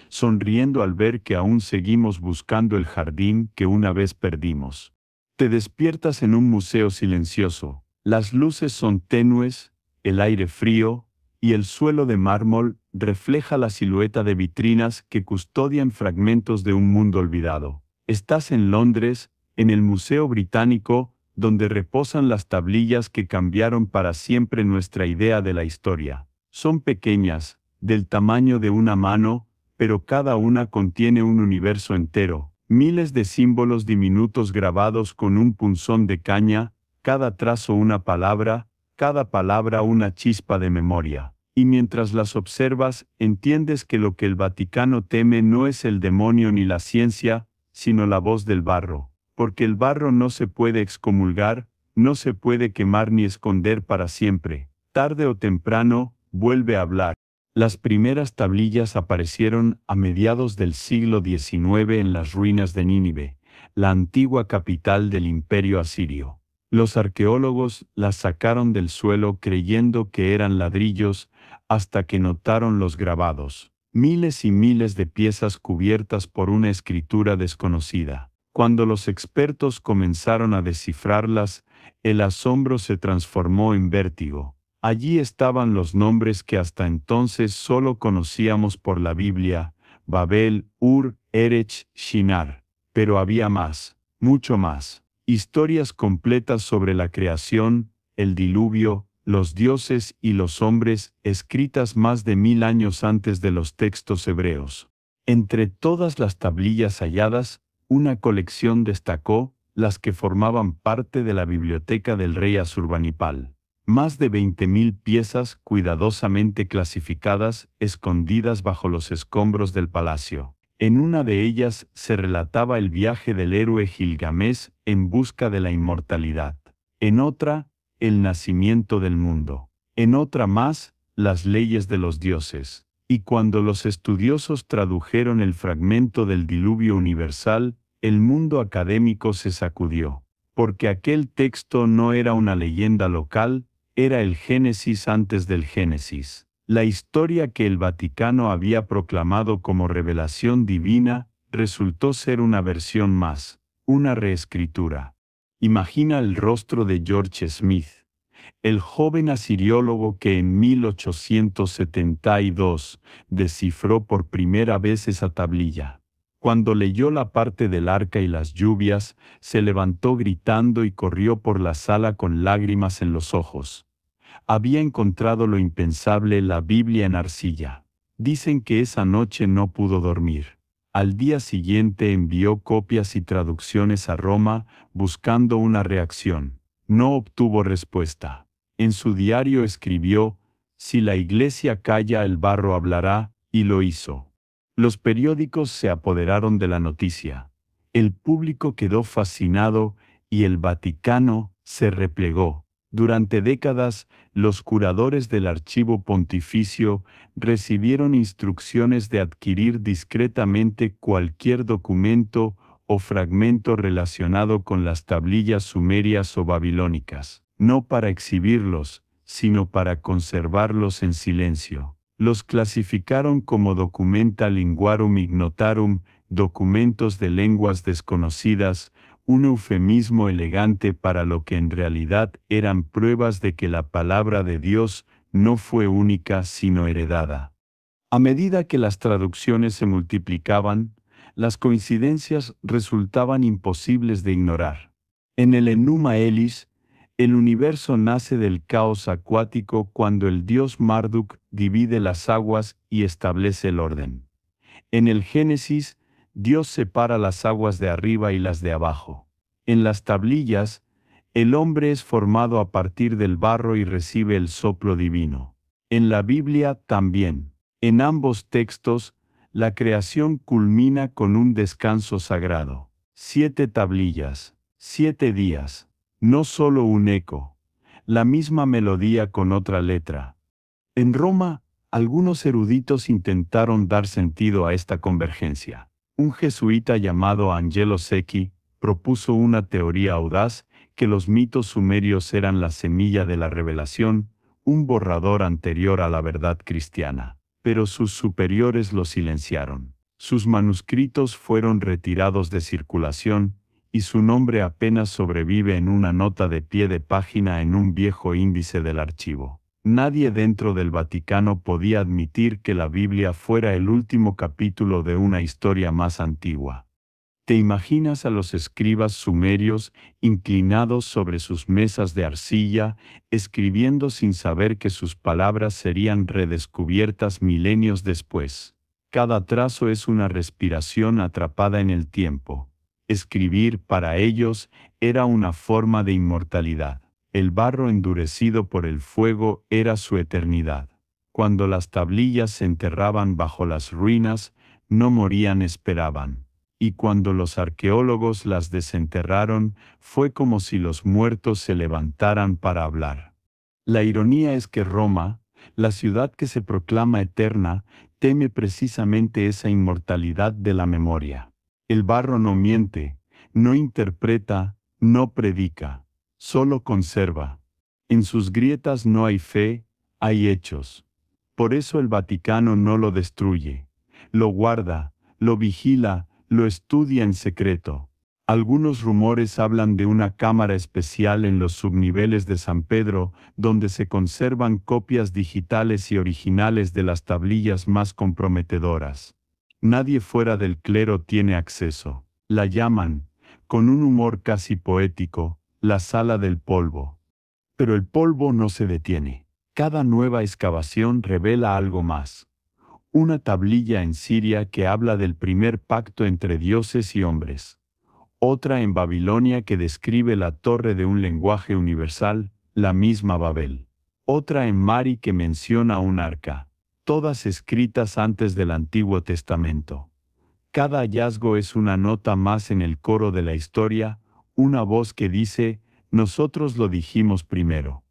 Speaker 1: sonriendo al ver que aún seguimos buscando el jardín que una vez perdimos. Te despiertas en un museo silencioso. Las luces son tenues, el aire frío, y el suelo de mármol refleja la silueta de vitrinas que custodian fragmentos de un mundo olvidado. Estás en Londres, en el Museo Británico, donde reposan las tablillas que cambiaron para siempre nuestra idea de la historia. Son pequeñas, del tamaño de una mano, pero cada una contiene un universo entero, miles de símbolos diminutos grabados con un punzón de caña, cada trazo una palabra, cada palabra una chispa de memoria. Y mientras las observas, entiendes que lo que el Vaticano teme no es el demonio ni la ciencia, sino la voz del barro, porque el barro no se puede excomulgar, no se puede quemar ni esconder para siempre. Tarde o temprano, vuelve a hablar. Las primeras tablillas aparecieron a mediados del siglo XIX en las ruinas de Nínive, la antigua capital del Imperio Asirio. Los arqueólogos las sacaron del suelo creyendo que eran ladrillos, hasta que notaron los grabados, miles y miles de piezas cubiertas por una escritura desconocida. Cuando los expertos comenzaron a descifrarlas, el asombro se transformó en vértigo. Allí estaban los nombres que hasta entonces solo conocíamos por la Biblia: Babel, Ur, Erech, Shinar. Pero había más, mucho más. Historias completas sobre la creación, el diluvio, los dioses y los hombres, escritas más de 1000 años antes de los textos hebreos. Entre todas las tablillas halladas, una colección destacó, las que formaban parte de la biblioteca del rey Asurbanipal. Más de 20.000 piezas cuidadosamente clasificadas, escondidas bajo los escombros del palacio. En una de ellas se relataba el viaje del héroe Gilgamés en busca de la inmortalidad. En otra, el nacimiento del mundo. En otra más, las leyes de los dioses. Y cuando los estudiosos tradujeron el fragmento del diluvio universal, el mundo académico se sacudió, porque aquel texto no era una leyenda local, era el Génesis antes del Génesis. La historia que el Vaticano había proclamado como revelación divina resultó ser una versión más, una reescritura. Imagina el rostro de George Smith, el joven asiriólogo que en 1872 descifró por primera vez esa tablilla. Cuando leyó la parte del arca y las lluvias, se levantó gritando y corrió por la sala con lágrimas en los ojos. Había encontrado lo impensable: la Biblia en arcilla. Dicen que esa noche no pudo dormir. Al día siguiente envió copias y traducciones a Roma, buscando una reacción. No obtuvo respuesta. En su diario escribió: «Si la Iglesia calla, el barro hablará», y lo hizo. Los periódicos se apoderaron de la noticia. El público quedó fascinado y el Vaticano se replegó. Durante décadas, los curadores del archivo pontificio recibieron instrucciones de adquirir discretamente cualquier documento o fragmento relacionado con las tablillas sumerias o babilónicas. no para exhibirlos, sino para conservarlos en silencio. Los clasificaron como documenta linguarum ignotarum, documentos de lenguas desconocidas, un eufemismo elegante para lo que en realidad eran pruebas de que la palabra de Dios no fue única sino heredada. A medida que las traducciones se multiplicaban, las coincidencias resultaban imposibles de ignorar. En el Enuma Elis, el universo nace del caos acuático cuando el dios Marduk divide las aguas y establece el orden. En el Génesis, Dios separa las aguas de arriba y las de abajo. En las tablillas, el hombre es formado a partir del barro y recibe el soplo divino. En la Biblia también. En ambos textos, la creación culmina con un descanso sagrado. 7 tablillas, 7 días. No solo un eco, la misma melodía con otra letra. En Roma, algunos eruditos intentaron dar sentido a esta convergencia. Un jesuita llamado Angelo Secchi propuso una teoría audaz que los mitos sumerios eran la semilla de la revelación, un borrador anterior a la verdad cristiana. Pero sus superiores lo silenciaron. Sus manuscritos fueron retirados de circulación, y su nombre apenas sobrevive en una nota de pie de página en un viejo índice del archivo. Nadie dentro del Vaticano podía admitir que la Biblia fuera el último capítulo de una historia más antigua. ¿Te imaginas a los escribas sumerios inclinados sobre sus mesas de arcilla, escribiendo sin saber que sus palabras serían redescubiertas milenios después? Cada trazo es una respiración atrapada en el tiempo. Escribir para ellos era una forma de inmortalidad. El barro endurecido por el fuego era su eternidad. Cuando las tablillas se enterraban bajo las ruinas, no morían, esperaban. Y cuando los arqueólogos las desenterraron, fue como si los muertos se levantaran para hablar. La ironía es que Roma, la ciudad que se proclama eterna, teme precisamente esa inmortalidad de la memoria. El barro no miente, no interpreta, no predica, solo conserva. En sus grietas no hay fe, hay hechos. Por eso el Vaticano no lo destruye, lo guarda, lo vigila, lo estudia en secreto. Algunos rumores hablan de una cámara especial en los subniveles de San Pedro, donde se conservan copias digitales y originales de las tablillas más comprometedoras. Nadie fuera del clero tiene acceso. La llaman, con un humor casi poético, la sala del polvo. Pero el polvo no se detiene. Cada nueva excavación revela algo más. Una tablilla en Siria que habla del primer pacto entre dioses y hombres. Otra en Babilonia que describe la torre de un lenguaje universal, la misma Babel. Otra en Mari que menciona un arca. Todas escritas antes del Antiguo Testamento. Cada hallazgo es una nota más en el coro de la historia, una voz que dice, nosotros lo dijimos primero.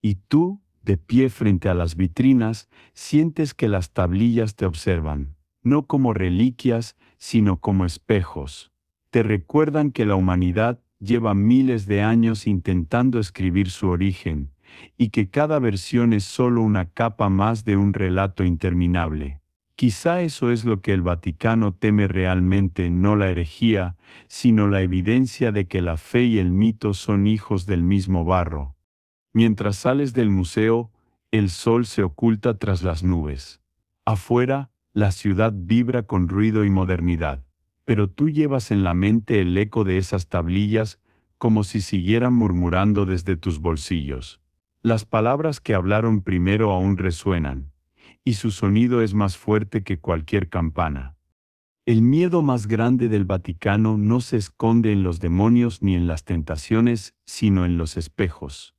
Speaker 1: Y tú, de pie frente a las vitrinas, sientes que las tablillas te observan, no como reliquias, sino como espejos. Te recuerdan que la humanidad lleva miles de años intentando escribir su origen, y que cada versión es solo una capa más de un relato interminable. Quizá eso es lo que el Vaticano teme realmente, no la herejía, sino la evidencia de que la fe y el mito son hijos del mismo barro. Mientras sales del museo, el sol se oculta tras las nubes. Afuera, la ciudad vibra con ruido y modernidad, pero tú llevas en la mente el eco de esas tablillas como si siguieran murmurando desde tus bolsillos. Las palabras que hablaron primero aún resuenan, y su sonido es más fuerte que cualquier campana. El miedo más grande del Vaticano no se esconde en los demonios ni en las tentaciones, sino en los espejos.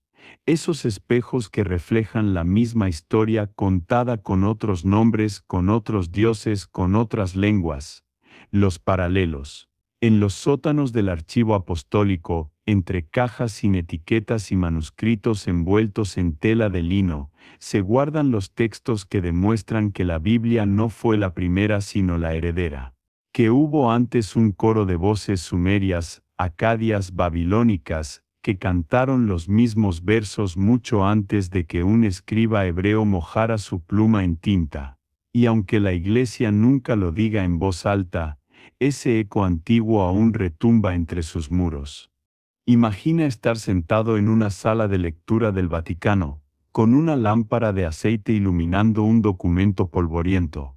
Speaker 1: Esos espejos que reflejan la misma historia contada con otros nombres, con otros dioses, con otras lenguas. Los paralelos. En los sótanos del archivo apostólico, entre cajas sin etiquetas y manuscritos envueltos en tela de lino, se guardan los textos que demuestran que la Biblia no fue la primera sino la heredera. Que hubo antes un coro de voces sumerias, acadias, babilónicas, que cantaron los mismos versos mucho antes de que un escriba hebreo mojara su pluma en tinta. Y aunque la Iglesia nunca lo diga en voz alta, ese eco antiguo aún retumba entre sus muros. Imagina estar sentado en una sala de lectura del Vaticano, con una lámpara de aceite iluminando un documento polvoriento.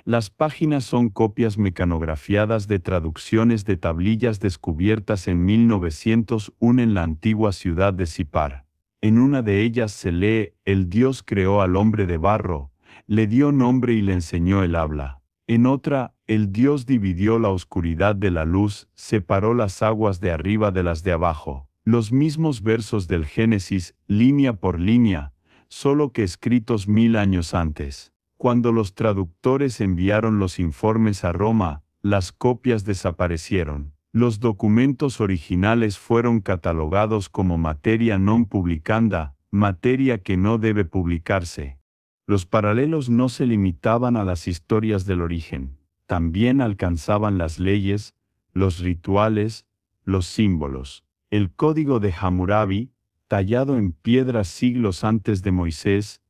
Speaker 1: Las páginas son copias mecanografiadas de traducciones de tablillas descubiertas en 1901 en la antigua ciudad de Sipar. En una de ellas se lee: el Dios creó al hombre de barro, le dio nombre y le enseñó el habla. En otra, el Dios dividió la oscuridad de la luz, separó las aguas de arriba de las de abajo. Los mismos versos del Génesis, línea por línea, solo que escritos 1000 años antes. Cuando los traductores enviaron los informes a Roma, las copias desaparecieron. Los documentos originales fueron catalogados como materia non publicanda, materia que no debe publicarse. Los paralelos no se limitaban a las historias del origen, también alcanzaban las leyes, los rituales, los símbolos. El código de Hammurabi, tallado en piedra siglos antes de Moisés,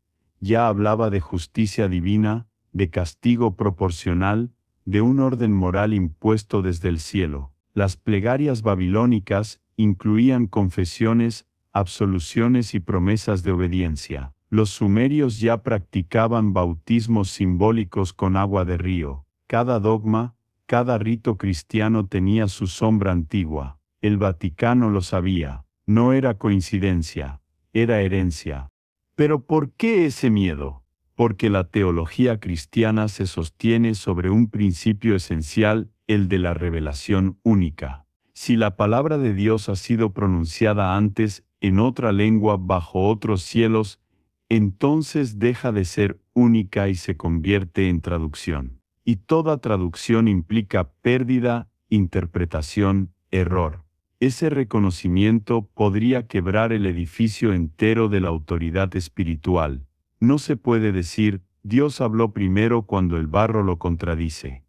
Speaker 1: ya hablaba de justicia divina, de castigo proporcional, de un orden moral impuesto desde el cielo. Las plegarias babilónicas incluían confesiones, absoluciones y promesas de obediencia. Los sumerios ya practicaban bautismos simbólicos con agua de río. Cada dogma, cada rito cristiano tenía su sombra antigua. El Vaticano lo sabía. No era coincidencia, era herencia. Pero ¿por qué ese miedo? Porque la teología cristiana se sostiene sobre un principio esencial, el de la revelación única. Si la palabra de Dios ha sido pronunciada antes, en otra lengua, bajo otros cielos, entonces deja de ser única y se convierte en traducción. Y toda traducción implica pérdida, interpretación, error. Ese reconocimiento podría quebrar el edificio entero de la autoridad espiritual. No se puede decir, Dios habló primero cuando el barro lo contradice.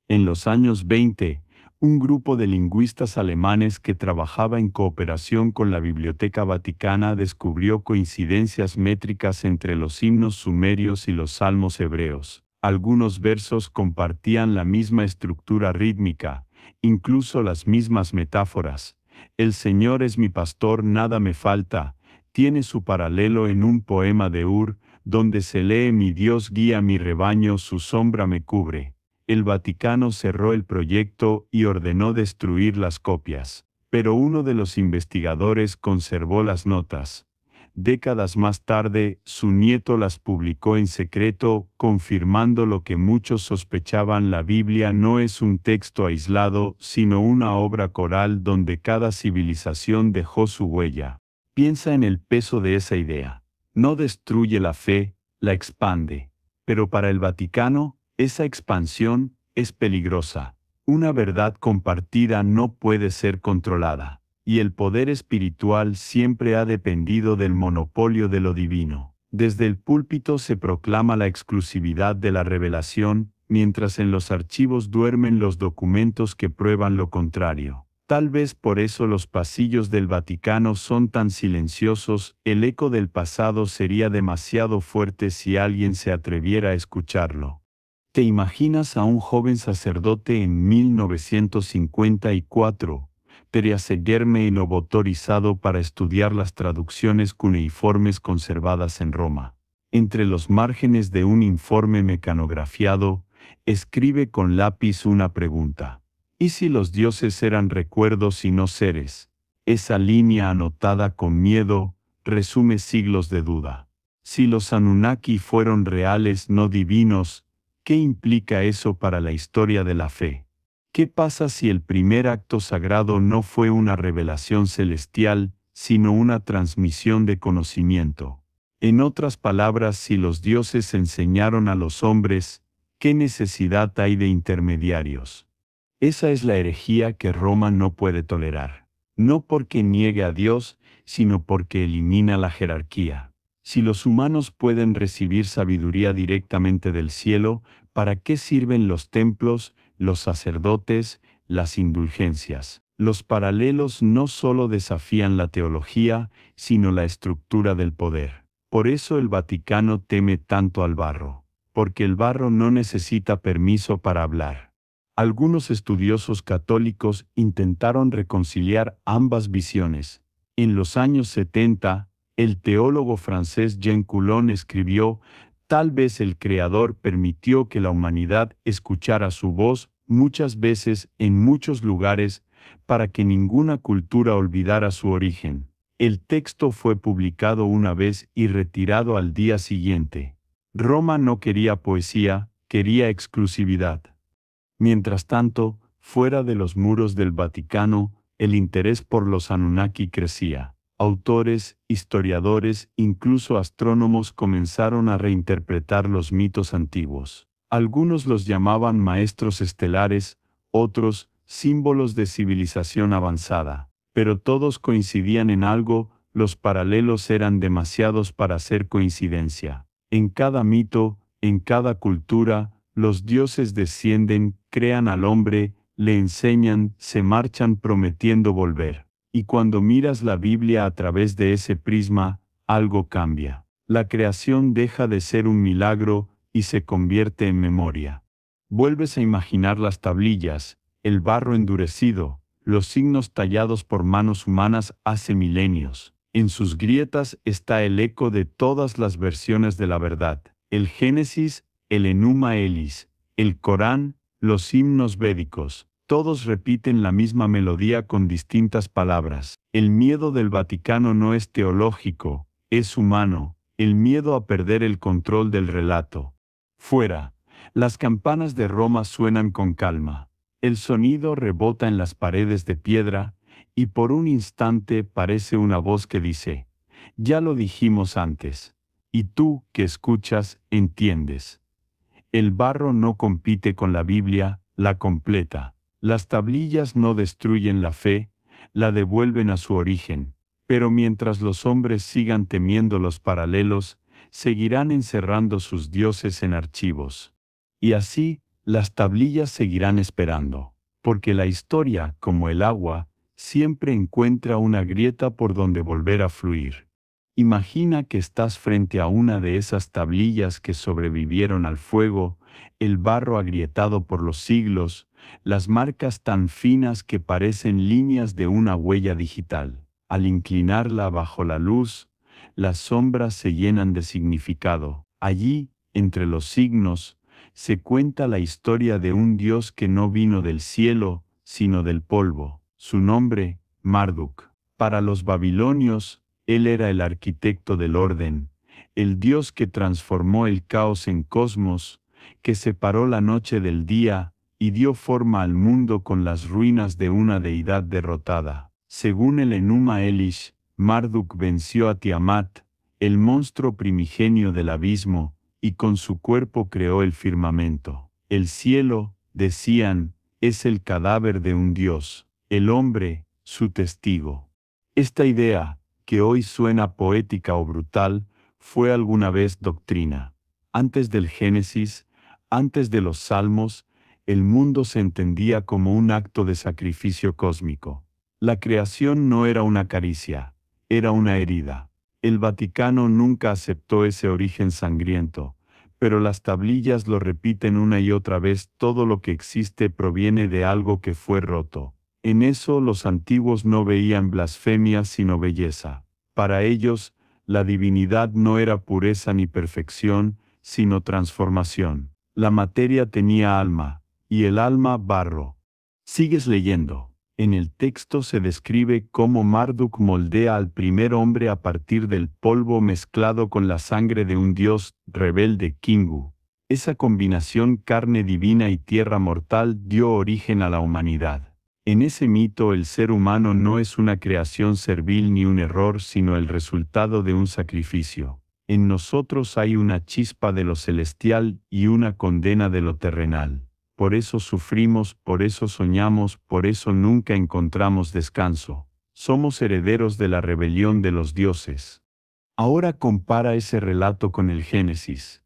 Speaker 1: En los años 20, un grupo de lingüistas alemanes que trabajaba en cooperación con la Biblioteca Vaticana descubrió coincidencias métricas entre los himnos sumerios y los salmos hebreos. Algunos versos compartían la misma estructura rítmica, incluso las mismas metáforas. El Señor es mi pastor, nada me falta, tiene su paralelo en un poema de Ur, donde se lee: mi Dios guía mi rebaño, su sombra me cubre. El Vaticano cerró el proyecto y ordenó destruir las copias. Pero uno de los investigadores conservó las notas. Décadas más tarde, su nieto las publicó en secreto, confirmando lo que muchos sospechaban: la Biblia no es un texto aislado, sino una obra coral donde cada civilización dejó su huella. Piensa en el peso de esa idea. No destruye la fe, la expande. Pero para el Vaticano, esa expansión es peligrosa. Una verdad compartida no puede ser controlada. Y el poder espiritual siempre ha dependido del monopolio de lo divino. Desde el púlpito se proclama la exclusividad de la revelación, mientras en los archivos duermen los documentos que prueban lo contrario. Tal vez por eso los pasillos del Vaticano son tan silenciosos. El eco del pasado sería demasiado fuerte si alguien se atreviera a escucharlo. ¿Te imaginas a un joven sacerdote en 1954? Seguirme y lobotorizado para estudiar las traducciones cuneiformes conservadas en Roma. Entre los márgenes de un informe mecanografiado, escribe con lápiz una pregunta. ¿Y si los dioses eran recuerdos y no seres? Esa línea anotada con miedo resume siglos de duda. Si los Anunnaki fueron reales, no divinos, ¿qué implica eso para la historia de la fe? ¿Qué pasa si el primer acto sagrado no fue una revelación celestial, sino una transmisión de conocimiento? En otras palabras, si los dioses enseñaron a los hombres, ¿qué necesidad hay de intermediarios? Esa es la herejía que Roma no puede tolerar. No porque niegue a Dios, sino porque elimina la jerarquía. Si los humanos pueden recibir sabiduría directamente del cielo, ¿para qué sirven los templos, los sacerdotes, las indulgencias? Los paralelos no solo desafían la teología, sino la estructura del poder. Por eso el Vaticano teme tanto al barro, porque el barro no necesita permiso para hablar. Algunos estudiosos católicos intentaron reconciliar ambas visiones. En los años 70, el teólogo francés Jean Coulon escribió: tal vez el Creador permitió que la humanidad escuchara su voz muchas veces en muchos lugares para que ninguna cultura olvidara su origen. El texto fue publicado una vez y retirado al día siguiente. Roma no quería poesía, quería exclusividad. Mientras tanto, fuera de los muros del Vaticano, el interés por los Anunnaki crecía. Autores, historiadores, incluso astrónomos comenzaron a reinterpretar los mitos antiguos. Algunos los llamaban maestros estelares, otros, símbolos de civilización avanzada. Pero todos coincidían en algo: los paralelos eran demasiados para ser coincidencia. En cada mito, en cada cultura, los dioses descienden, crean al hombre, le enseñan, se marchan prometiendo volver. Y cuando miras la Biblia a través de ese prisma, algo cambia. La creación deja de ser un milagro y se convierte en memoria. Vuelves a imaginar las tablillas, el barro endurecido, los signos tallados por manos humanas hace milenios. En sus grietas está el eco de todas las versiones de la verdad: el Génesis, el Enuma Elis, el Corán, los himnos védicos. Todos repiten la misma melodía con distintas palabras. El miedo del Vaticano no es teológico, es humano: el miedo a perder el control del relato. Fuera, las campanas de Roma suenan con calma. El sonido rebota en las paredes de piedra, y por un instante parece una voz que dice: ya lo dijimos antes. Y tú, que escuchas, entiendes. El barro no compite con la Biblia, la completa. Las tablillas no destruyen la fe, la devuelven a su origen. Pero mientras los hombres sigan temiendo los paralelos, seguirán encerrando sus dioses en archivos. Y así, las tablillas seguirán esperando, porque la historia, como el agua, siempre encuentra una grieta por donde volver a fluir. Imagina que estás frente a una de esas tablillas que sobrevivieron al fuego, el barro agrietado por los siglos, las marcas tan finas que parecen líneas de una huella digital. Al inclinarla bajo la luz, las sombras se llenan de significado. Allí, entre los signos, se cuenta la historia de un Dios que no vino del cielo, sino del polvo. Su nombre, Marduk. Para los babilonios, él era el arquitecto del orden, el Dios que transformó el caos en cosmos, que separó la noche del día y dio forma al mundo con las ruinas de una deidad derrotada. Según el Enuma Elish, Marduk venció a Tiamat, el monstruo primigenio del abismo, y con su cuerpo creó el firmamento. El cielo, decían, es el cadáver de un dios, el hombre, su testigo. Esta idea, que hoy suena poética o brutal, fue alguna vez doctrina. Antes del Génesis, antes de los Salmos, el mundo se entendía como un acto de sacrificio cósmico. La creación no era una caricia, era una herida. El Vaticano nunca aceptó ese origen sangriento, pero las tablillas lo repiten una y otra vez: todo lo que existe proviene de algo que fue roto. En eso los antiguos no veían blasfemia sino belleza. Para ellos, la divinidad no era pureza ni perfección, sino transformación. La materia tenía alma, y el alma barro. Sigues leyendo. En el texto se describe cómo Marduk moldea al primer hombre a partir del polvo mezclado con la sangre de un dios rebelde, Kingu. Esa combinación carne divina y tierra mortal dio origen a la humanidad. En ese mito el ser humano no es una creación servil ni un error, sino el resultado de un sacrificio. En nosotros hay una chispa de lo celestial y una condena de lo terrenal. Por eso sufrimos, por eso soñamos, por eso nunca encontramos descanso. Somos herederos de la rebelión de los dioses. Ahora compara ese relato con el Génesis.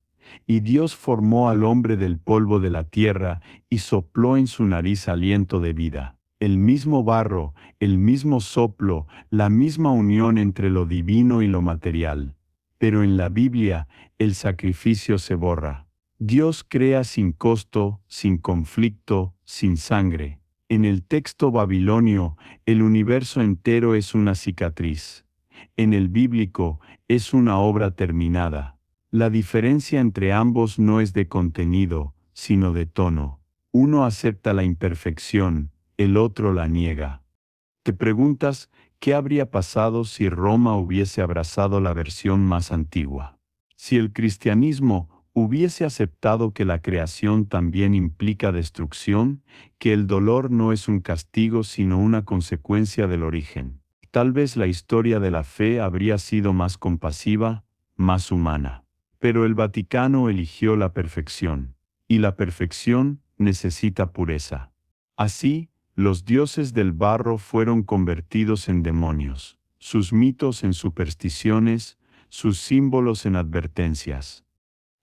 Speaker 1: Y Dios formó al hombre del polvo de la tierra y sopló en su nariz aliento de vida. El mismo barro, el mismo soplo, la misma unión entre lo divino y lo material. Pero en la Biblia, el sacrificio se borra. Dios crea sin costo, sin conflicto, sin sangre. En el texto babilonio, el universo entero es una cicatriz. En el bíblico, es una obra terminada. La diferencia entre ambos no es de contenido, sino de tono. Uno acepta la imperfección, el otro la niega. Te preguntas, ¿qué habría pasado si Roma hubiese abrazado la versión más antigua? Si el cristianismo hubiese aceptado que la creación también implica destrucción, que el dolor no es un castigo sino una consecuencia del origen, tal vez la historia de la fe habría sido más compasiva, más humana. Pero el Vaticano eligió la perfección, y la perfección necesita pureza. Así, los dioses del barro fueron convertidos en demonios, sus mitos en supersticiones, sus símbolos en advertencias.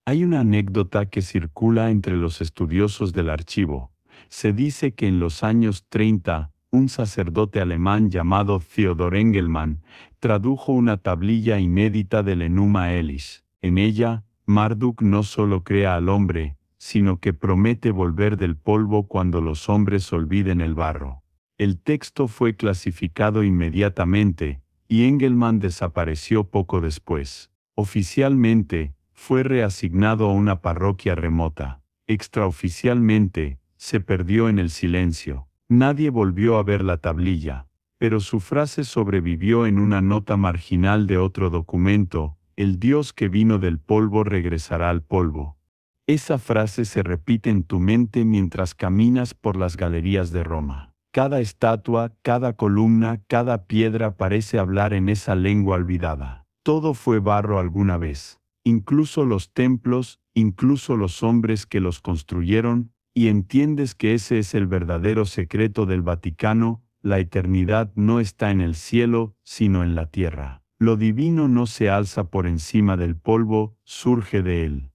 Speaker 1: Hay una anécdota que circula entre los estudiosos del archivo. Se dice que en los años 30, un sacerdote alemán llamado Theodor Engelmann tradujo una tablilla inédita del Enuma Elis. En ella, Marduk no solo crea al hombre, sino que promete volver del polvo cuando los hombres olviden el barro. El texto fue clasificado inmediatamente, y Engelmann desapareció poco después. Oficialmente, fue reasignado a una parroquia remota. Extraoficialmente, se perdió en el silencio. Nadie volvió a ver la tablilla, pero su frase sobrevivió en una nota marginal de otro documento: el Dios que vino del polvo regresará al polvo. Esa frase se repite en tu mente mientras caminas por las galerías de Roma. Cada estatua, cada columna, cada piedra parece hablar en esa lengua olvidada. Todo fue barro alguna vez. Incluso los templos, incluso los hombres que los construyeron, y entiendes que ese es el verdadero secreto del Vaticano: la eternidad no está en el cielo, sino en la tierra. Lo divino no se alza por encima del polvo, surge de él.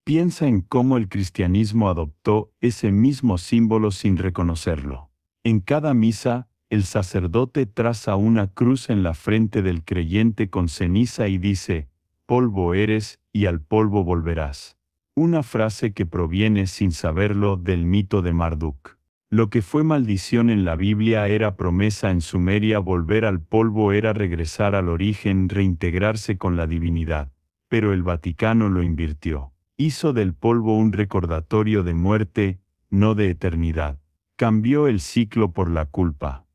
Speaker 1: Piensa en cómo el cristianismo adoptó ese mismo símbolo sin reconocerlo. En cada misa, el sacerdote traza una cruz en la frente del creyente con ceniza y dice: polvo eres, y al polvo volverás. Una frase que proviene sin saberlo del mito de Marduk. Lo que fue maldición en la Biblia era promesa en Sumeria. Volver al polvo era regresar al origen, reintegrarse con la divinidad. Pero el Vaticano lo invirtió. Hizo del polvo un recordatorio de muerte, no de eternidad. Cambió el ciclo por la culpa.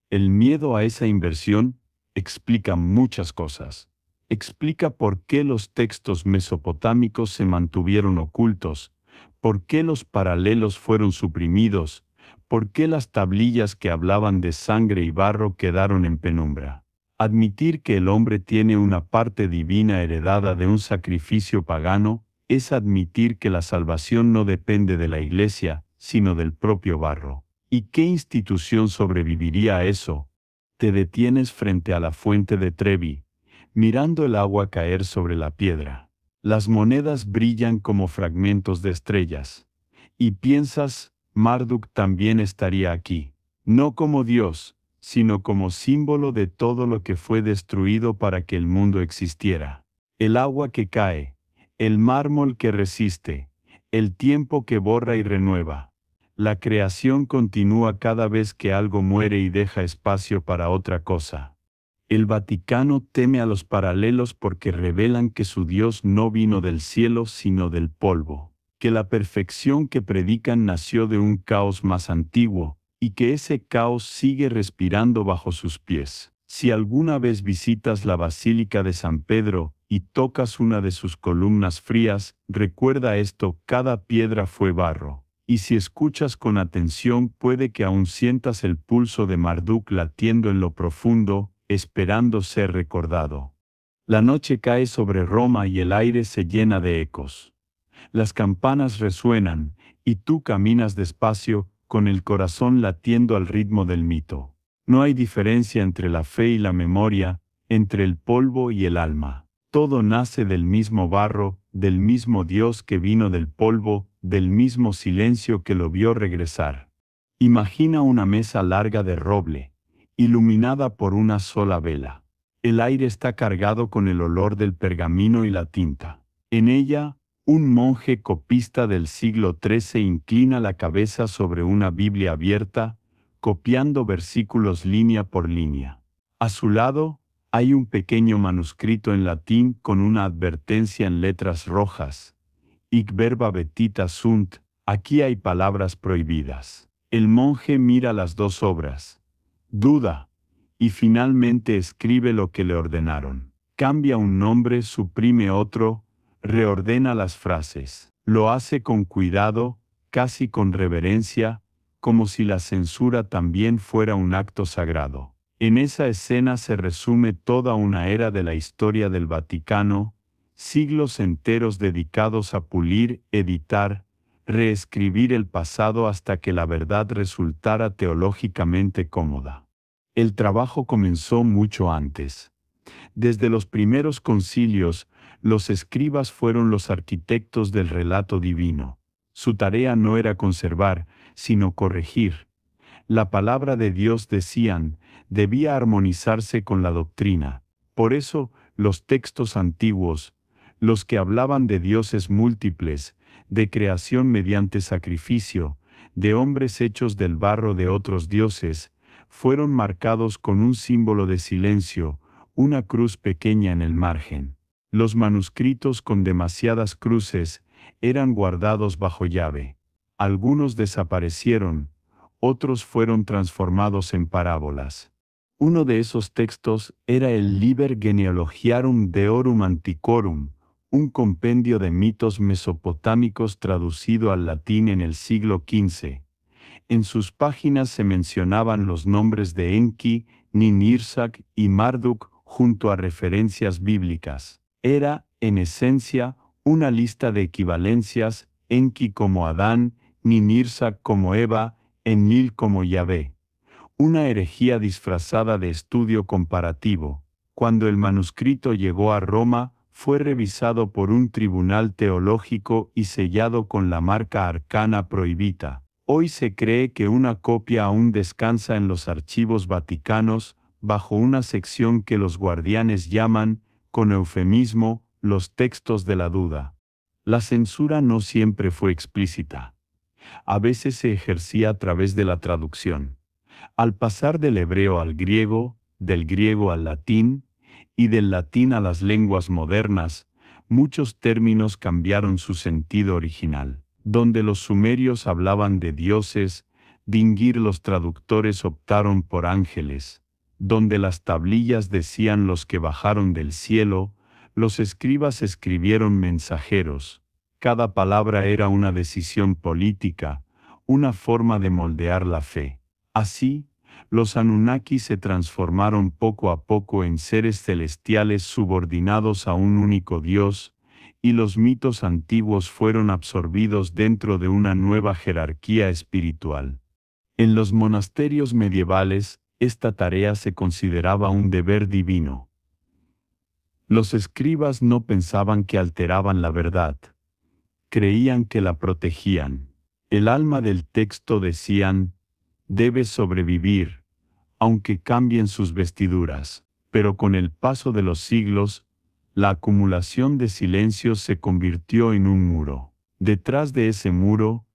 Speaker 1: El miedo a esa inversión explica muchas cosas. Explica por qué los textos mesopotámicos se mantuvieron ocultos, por qué los paralelos fueron suprimidos, por qué las tablillas que hablaban de sangre y barro quedaron en penumbra. Admitir que el hombre tiene una parte divina heredada de un sacrificio pagano es admitir que la salvación no depende de la Iglesia, sino del propio barro. ¿Y qué institución sobreviviría a eso? Te detienes frente a la fuente de Trevi, mirando el agua caer sobre la piedra. Las monedas brillan como fragmentos de estrellas. Y piensas, Marduk también estaría aquí. No como Dios, sino como símbolo de todo lo que fue destruido para que el mundo existiera. El agua que cae, el mármol que resiste, el tiempo que borra y renueva. La creación continúa cada vez que algo muere y deja espacio para otra cosa. El Vaticano teme a los paralelos porque revelan que su Dios no vino del cielo sino del polvo, que la perfección que predican nació de un caos más antiguo, y que ese caos sigue respirando bajo sus pies. Si alguna vez visitas la Basílica de San Pedro y tocas una de sus columnas frías, recuerda esto: cada piedra fue barro. Y si escuchas con atención, puede que aún sientas el pulso de Marduk latiendo en lo profundo, esperando ser recordado. La noche cae sobre Roma y el aire se llena de ecos. Las campanas resuenan, y tú caminas despacio, con el corazón latiendo al ritmo del mito. No hay diferencia entre la fe y la memoria, entre el polvo y el alma. Todo nace del mismo barro, del mismo Dios que vino del polvo, del mismo silencio que lo vio regresar. Imagina una mesa larga de roble, iluminada por una sola vela. El aire está cargado con el olor del pergamino y la tinta. En ella, un monje copista del siglo XIII inclina la cabeza sobre una Biblia abierta, copiando versículos línea por línea. A su lado, hay un pequeño manuscrito en latín con una advertencia en letras rojas. Hic verba vetita sunt, aquí hay palabras prohibidas. El monje mira las dos obras, duda, y finalmente escribe lo que le ordenaron. Cambia un nombre, suprime otro, reordena las frases. Lo hace con cuidado, casi con reverencia, como si la censura también fuera un acto sagrado. En esa escena se resume toda una era de la historia del Vaticano, siglos enteros dedicados a pulir, editar, reescribir el pasado hasta que la verdad resultara teológicamente cómoda. El trabajo comenzó mucho antes. Desde los primeros concilios, los escribas fueron los arquitectos del relato divino. Su tarea no era conservar, sino corregir. La palabra de Dios, decían, debía armonizarse con la doctrina. Por eso, los textos antiguos, los que hablaban de dioses múltiples, de creación mediante sacrificio, de hombres hechos del barro de otros dioses, fueron marcados con un símbolo de silencio, una cruz pequeña en el margen. Los manuscritos con demasiadas cruces eran guardados bajo llave. Algunos desaparecieron, otros fueron transformados en parábolas. Uno de esos textos era el Liber Genealogiarum Deorum Antiquorum, un compendio de mitos mesopotámicos traducido al latín en el siglo XV. En sus páginas se mencionaban los nombres de Enki, Ninirsak y Marduk junto a referencias bíblicas. Era, en esencia, una lista de equivalencias, Enki como Adán, Ninirsak como Eva, Enlil como Yahvé. Una herejía disfrazada de estudio comparativo. Cuando el manuscrito llegó a Roma, fue revisado por un tribunal teológico y sellado con la marca arcana prohibita. Hoy se cree que una copia aún descansa en los archivos vaticanos, bajo una sección que los guardianes llaman, con eufemismo, los textos de la duda. La censura no siempre fue explícita. A veces se ejercía a través de la traducción. Al pasar del hebreo al griego, del griego al latín, y del latín a las lenguas modernas, muchos términos cambiaron su sentido original. Donde los sumerios hablaban de dioses, Dingir los traductores optaron por ángeles. Donde las tablillas decían los que bajaron del cielo, los escribas escribieron mensajeros. Cada palabra era una decisión política, una forma de moldear la fe. Así, los Anunnaki se transformaron poco a poco en seres celestiales subordinados a un único Dios, y los mitos antiguos fueron absorbidos dentro de una nueva jerarquía espiritual. En los monasterios medievales, esta tarea se consideraba un deber divino. Los escribas no pensaban que alteraban la verdad. Creían que la protegían. El alma del texto, decían, debe sobrevivir, aunque cambien sus vestiduras. Pero con el paso de los siglos, la acumulación de silencios se convirtió en un muro. Detrás de ese muro,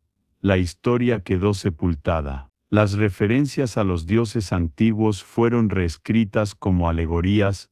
Speaker 1: la historia quedó sepultada. Las referencias a los dioses antiguos fueron reescritas como alegorías,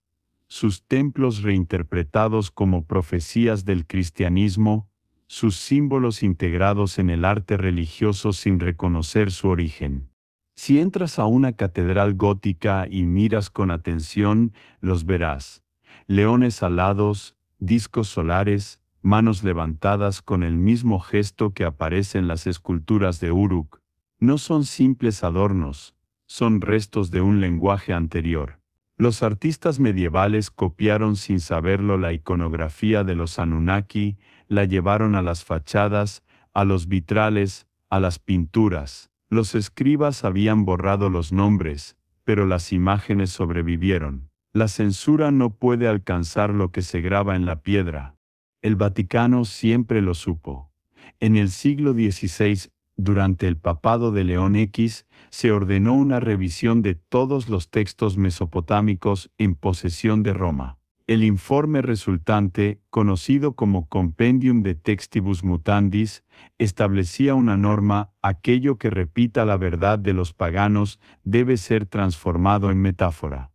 Speaker 1: sus templos reinterpretados como profecías del cristianismo, sus símbolos integrados en el arte religioso sin reconocer su origen. Si entras a una catedral gótica y miras con atención, los verás. Leones alados, discos solares, manos levantadas con el mismo gesto que aparece en las esculturas de Uruk. No son simples adornos, son restos de un lenguaje anterior. Los artistas medievales copiaron sin saberlo la iconografía de los Anunnaki, la llevaron a las fachadas, a los vitrales, a las pinturas. Los escribas habían borrado los nombres, pero las imágenes sobrevivieron. La censura no puede alcanzar lo que se graba en la piedra. El Vaticano siempre lo supo. En el siglo XVI, Durante el papado de León X, se ordenó una revisión de todos los textos mesopotámicos en posesión de Roma. El informe resultante, conocido como Compendium de Textibus Mutandis, establecía una norma: aquello que repita la verdad de los paganos debe ser transformado en metáfora.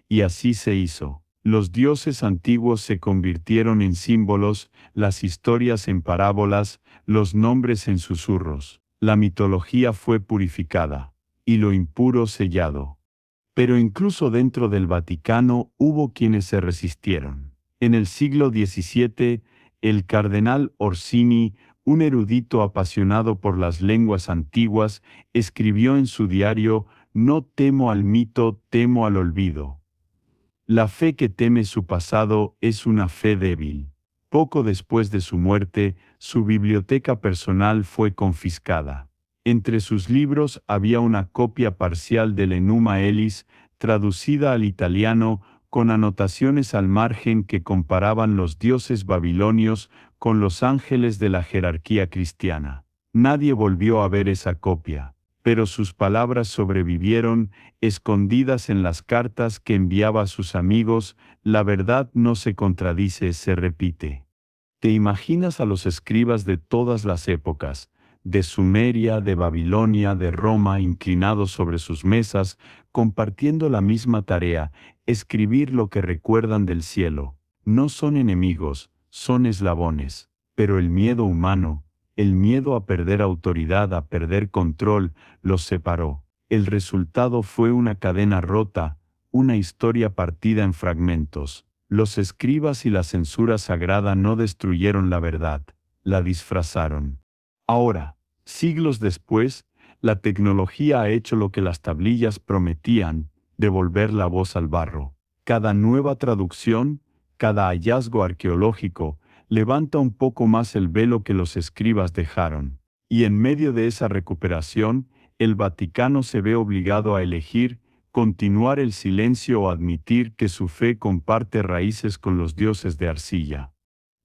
Speaker 1: Y así se hizo. Los dioses antiguos se convirtieron en símbolos, las historias en parábolas, los nombres en susurros. La mitología fue purificada, y lo impuro sellado. Pero incluso dentro del Vaticano hubo quienes se resistieron. En el siglo XVII, el cardenal Orsini, un erudito apasionado por las lenguas antiguas, escribió en su diario: «No temo al mito, temo al olvido. La fe que teme su pasado es una fe débil». Poco después de su muerte, su biblioteca personal fue confiscada. Entre sus libros había una copia parcial del Enuma Elis, traducida al italiano, con anotaciones al margen que comparaban los dioses babilonios con los ángeles de la jerarquía cristiana. Nadie volvió a ver esa copia, pero sus palabras sobrevivieron, escondidas en las cartas que enviaba a sus amigos. La verdad no se contradice, se repite. ¿Te imaginas a los escribas de todas las épocas, de Sumeria, de Babilonia, de Roma, inclinados sobre sus mesas, compartiendo la misma tarea: escribir lo que recuerdan del cielo? No son enemigos, son eslabones, pero el miedo humano, el miedo a perder autoridad, a perder control, los separó. El resultado fue una cadena rota, una historia partida en fragmentos. Los escribas y la censura sagrada no destruyeron la verdad, la disfrazaron. Ahora, siglos después, la tecnología ha hecho lo que las tablillas prometían: devolver la voz al barro. Cada nueva traducción, cada hallazgo arqueológico, levanta un poco más el velo que los escribas dejaron. Y en medio de esa recuperación, el Vaticano se ve obligado a elegir: continuar el silencio o admitir que su fe comparte raíces con los dioses de arcilla.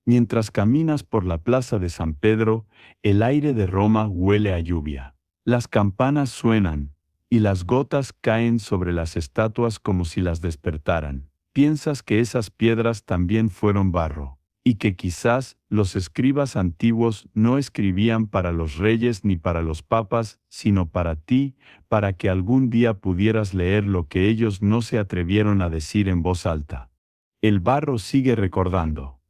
Speaker 1: Mientras caminas por la plaza de San Pedro, el aire de Roma huele a lluvia. Las campanas suenan, y las gotas caen sobre las estatuas como si las despertaran. Piensas que esas piedras también fueron barro, y que quizás los escribas antiguos no escribían para los reyes ni para los papas, sino para ti, para que algún día pudieras leer lo que ellos no se atrevieron a decir en voz alta. El barro sigue recordando,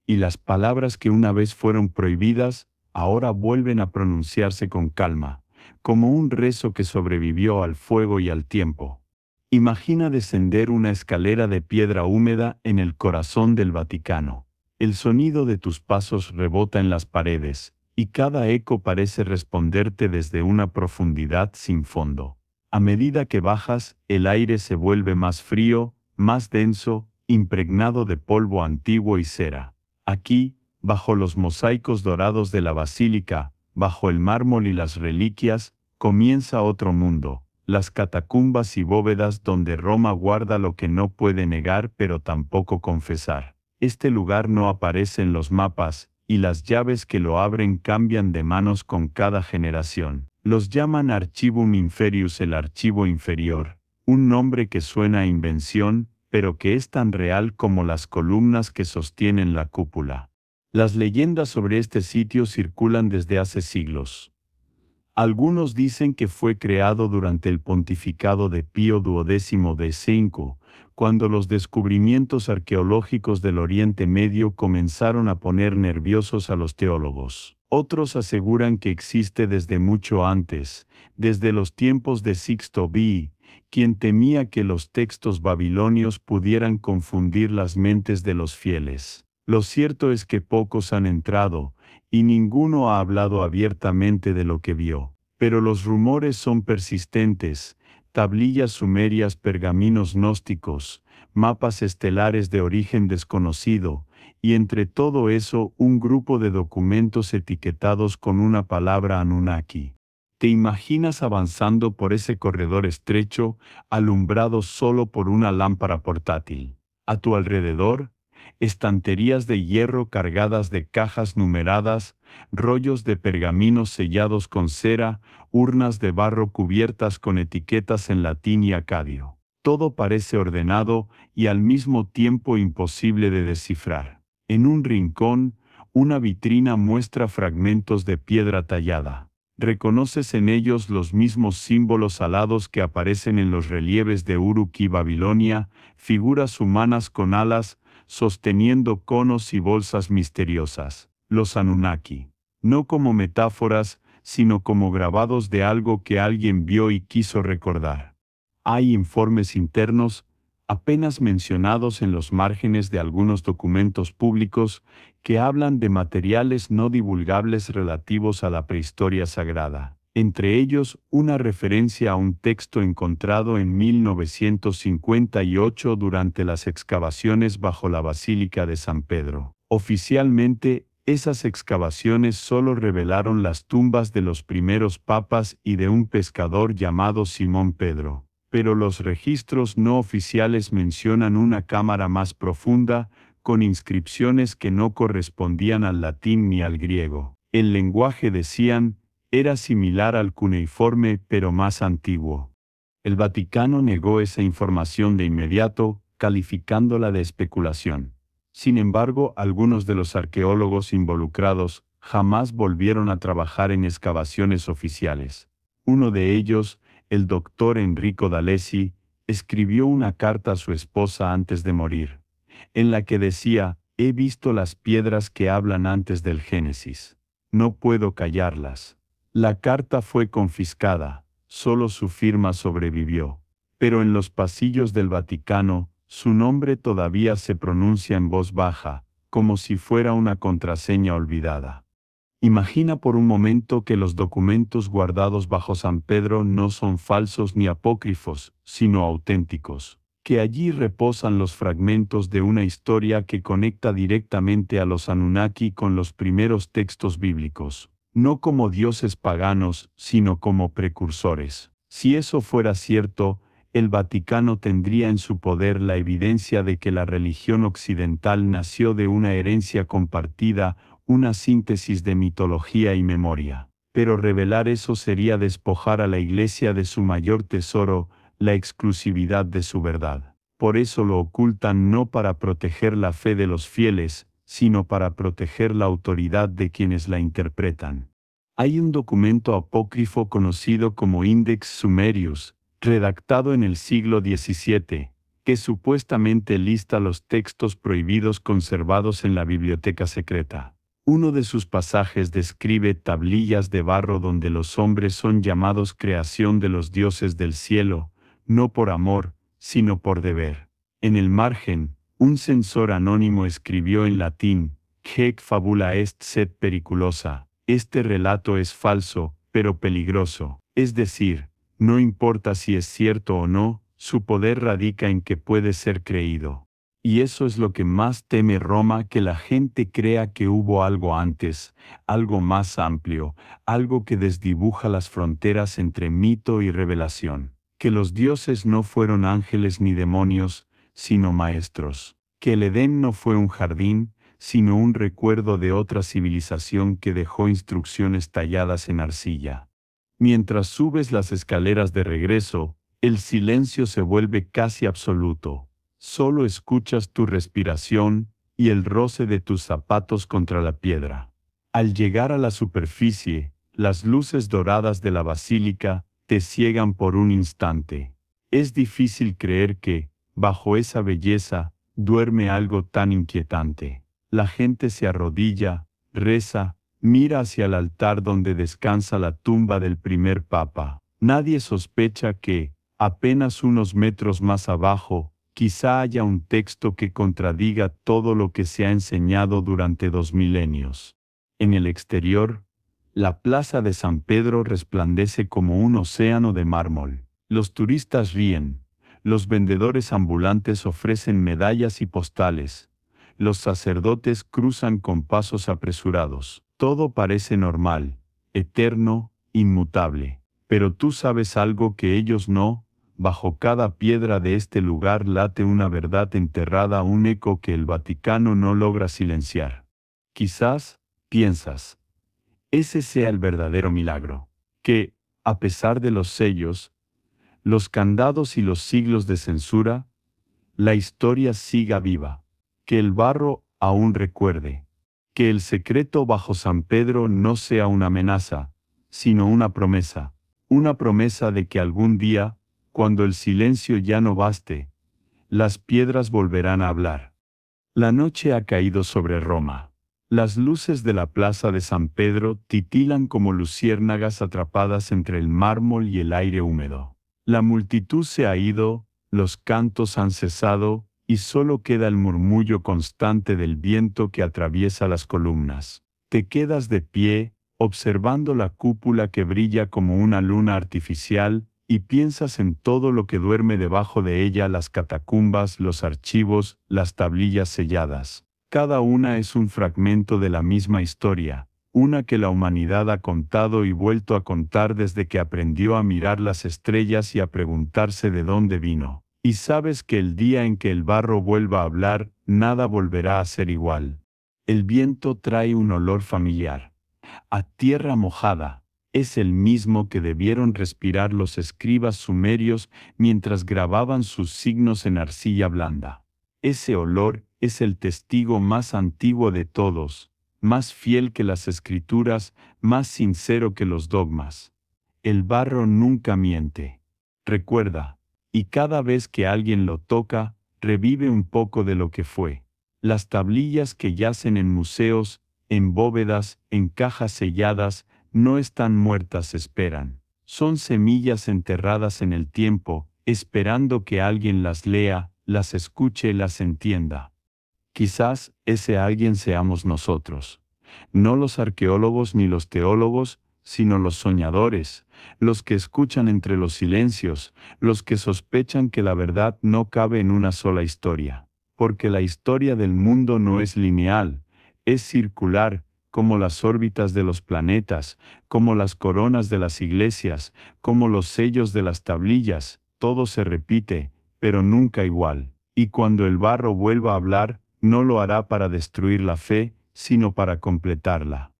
Speaker 1: y las palabras que una vez fueron prohibidas, ahora vuelven a pronunciarse con calma, como un rezo que sobrevivió al fuego y al tiempo. Imagina descender una escalera de piedra húmeda en el corazón del Vaticano. El sonido de tus pasos rebota en las paredes, y cada eco parece responderte desde una profundidad sin fondo. A medida que bajas, el aire se vuelve más frío, más denso, impregnado de polvo antiguo y cera. Aquí, bajo los mosaicos dorados de la basílica, bajo el mármol y las reliquias, comienza otro mundo: las catacumbas y bóvedas donde Roma guarda lo que no puede negar pero tampoco confesar. Este lugar no aparece en los mapas, y las llaves que lo abren cambian de manos con cada generación. Los llaman Archivum Inferius, el archivo inferior, un nombre que suena a invención, pero que es tan real como las columnas que sostienen la cúpula. Las leyendas sobre este sitio circulan desde hace siglos. Algunos dicen que fue creado durante el pontificado de Pío XII de Cinco, cuando los descubrimientos arqueológicos del Oriente Medio comenzaron a poner nerviosos a los teólogos. Otros aseguran que existe desde mucho antes, desde los tiempos de Sixto V, quien temía que los textos babilonios pudieran confundir las mentes de los fieles. Lo cierto es que pocos han entrado, y ninguno ha hablado abiertamente de lo que vio. Pero los rumores son persistentes: tablillas sumerias, pergaminos gnósticos, mapas estelares de origen desconocido, y entre todo eso un grupo de documentos etiquetados con una palabra Anunnaki. ¿Te imaginas avanzando por ese corredor estrecho, alumbrado solo por una lámpara portátil? A tu alrededor, estanterías de hierro cargadas de cajas numeradas, rollos de pergaminos sellados con cera, urnas de barro cubiertas con etiquetas en latín y acadio. Todo parece ordenado y al mismo tiempo imposible de descifrar. En un rincón, una vitrina muestra fragmentos de piedra tallada. Reconoces en ellos los mismos símbolos alados que aparecen en los relieves de Uruk y Babilonia, figuras humanas con alas, sosteniendo conos y bolsas misteriosas. Los Anunnaki. No como metáforas, sino como grabados de algo que alguien vio y quiso recordar. Hay informes internos, apenas mencionados en los márgenes de algunos documentos públicos, que hablan de materiales no divulgables relativos a la prehistoria sagrada. Entre ellos, una referencia a un texto encontrado en 1958 durante las excavaciones bajo la Basílica de San Pedro. Oficialmente, esas excavaciones solo revelaron las tumbas de los primeros papas y de un pescador llamado Simón Pedro. Pero los registros no oficiales mencionan una cámara más profunda, con inscripciones que no correspondían al latín ni al griego. El lenguaje, decían, era similar al cuneiforme pero más antiguo. El Vaticano negó esa información de inmediato, calificándola de especulación. Sin embargo, algunos de los arqueólogos involucrados jamás volvieron a trabajar en excavaciones oficiales. Uno de ellos, el doctor Enrico D'Alessi, escribió una carta a su esposa antes de morir, en la que decía: «He visto las piedras que hablan antes del Génesis. No puedo callarlas». La carta fue confiscada, solo su firma sobrevivió. Pero en los pasillos del Vaticano, su nombre todavía se pronuncia en voz baja, como si fuera una contraseña olvidada. Imagina por un momento que los documentos guardados bajo San Pedro no son falsos ni apócrifos, sino auténticos, que allí reposan los fragmentos de una historia que conecta directamente a los Anunnaki con los primeros textos bíblicos, no como dioses paganos, sino como precursores. Si eso fuera cierto, el Vaticano tendría en su poder la evidencia de que la religión occidental nació de una herencia compartida, una síntesis de mitología y memoria. Pero revelar eso sería despojar a la Iglesia de su mayor tesoro, la exclusividad de su verdad. Por eso lo ocultan, no para proteger la fe de los fieles, sino para proteger la autoridad de quienes la interpretan. Hay un documento apócrifo conocido como Index Sumerius, redactado en el siglo XVII, que supuestamente lista los textos prohibidos conservados en la biblioteca secreta. Uno de sus pasajes describe tablillas de barro donde los hombres son llamados creación de los dioses del cielo, no por amor, sino por deber. En el margen, un censor anónimo escribió en latín: «Haec fabula est sed periculosa». Este relato es falso, pero peligroso. Es decir, no importa si es cierto o no, su poder radica en que puede ser creído. Y eso es lo que más teme Roma, que la gente crea que hubo algo antes, algo más amplio, algo que desdibuja las fronteras entre mito y revelación. Que los dioses no fueron ángeles ni demonios, sino maestros. Que el Edén no fue un jardín, sino un recuerdo de otra civilización que dejó instrucciones talladas en arcilla. Mientras subes las escaleras de regreso, el silencio se vuelve casi absoluto. Solo escuchas tu respiración y el roce de tus zapatos contra la piedra. Al llegar a la superficie, las luces doradas de la basílica te ciegan por un instante. Es difícil creer que, bajo esa belleza, duerme algo tan inquietante. La gente se arrodilla, reza, mira hacia el altar donde descansa la tumba del primer papa. Nadie sospecha que, apenas unos metros más abajo, quizá haya un texto que contradiga todo lo que se ha enseñado durante 2 milenios. En el exterior, la plaza de San Pedro resplandece como un océano de mármol. Los turistas ríen, los vendedores ambulantes ofrecen medallas y postales, los sacerdotes cruzan con pasos apresurados. Todo parece normal, eterno, inmutable. Pero tú sabes algo que ellos no, bajo cada piedra de este lugar late una verdad enterrada, un eco que el Vaticano no logra silenciar. Quizás, piensas, ese sea el verdadero milagro, que, a pesar de los sellos, los candados y los siglos de censura, la historia siga viva, que el barro aún recuerde, que el secreto bajo San Pedro no sea una amenaza, sino una promesa de que algún día, cuando el silencio ya no baste, las piedras volverán a hablar. La noche ha caído sobre Roma. Las luces de la plaza de San Pedro titilan como luciérnagas atrapadas entre el mármol y el aire húmedo. La multitud se ha ido, los cantos han cesado, y solo queda el murmullo constante del viento que atraviesa las columnas. Te quedas de pie, observando la cúpula que brilla como una luna artificial, y piensas en todo lo que duerme debajo de ella: las catacumbas, los archivos, las tablillas selladas. Cada una es un fragmento de la misma historia, una que la humanidad ha contado y vuelto a contar desde que aprendió a mirar las estrellas y a preguntarse de dónde vino. Y sabes que el día en que el barro vuelva a hablar, nada volverá a ser igual. El viento trae un olor familiar, a tierra mojada. Es el mismo que debieron respirar los escribas sumerios mientras grababan sus signos en arcilla blanda. Ese olor es el testigo más antiguo de todos, más fiel que las escrituras, más sincero que los dogmas. El barro nunca miente. Recuerda, y cada vez que alguien lo toca, revive un poco de lo que fue. Las tablillas que yacen en museos, en bóvedas, en cajas selladas, no están muertas, esperan. Son semillas enterradas en el tiempo, esperando que alguien las lea, las escuche, las entienda. Quizás ese alguien seamos nosotros. No los arqueólogos ni los teólogos, sino los soñadores, los que escuchan entre los silencios, los que sospechan que la verdad no cabe en una sola historia. Porque la historia del mundo no es lineal, es circular, como las órbitas de los planetas, como las coronas de las iglesias, como los sellos de las tablillas. Todo se repite, pero nunca igual. Y cuando el barro vuelva a hablar, no lo hará para destruir la fe, sino para completarla.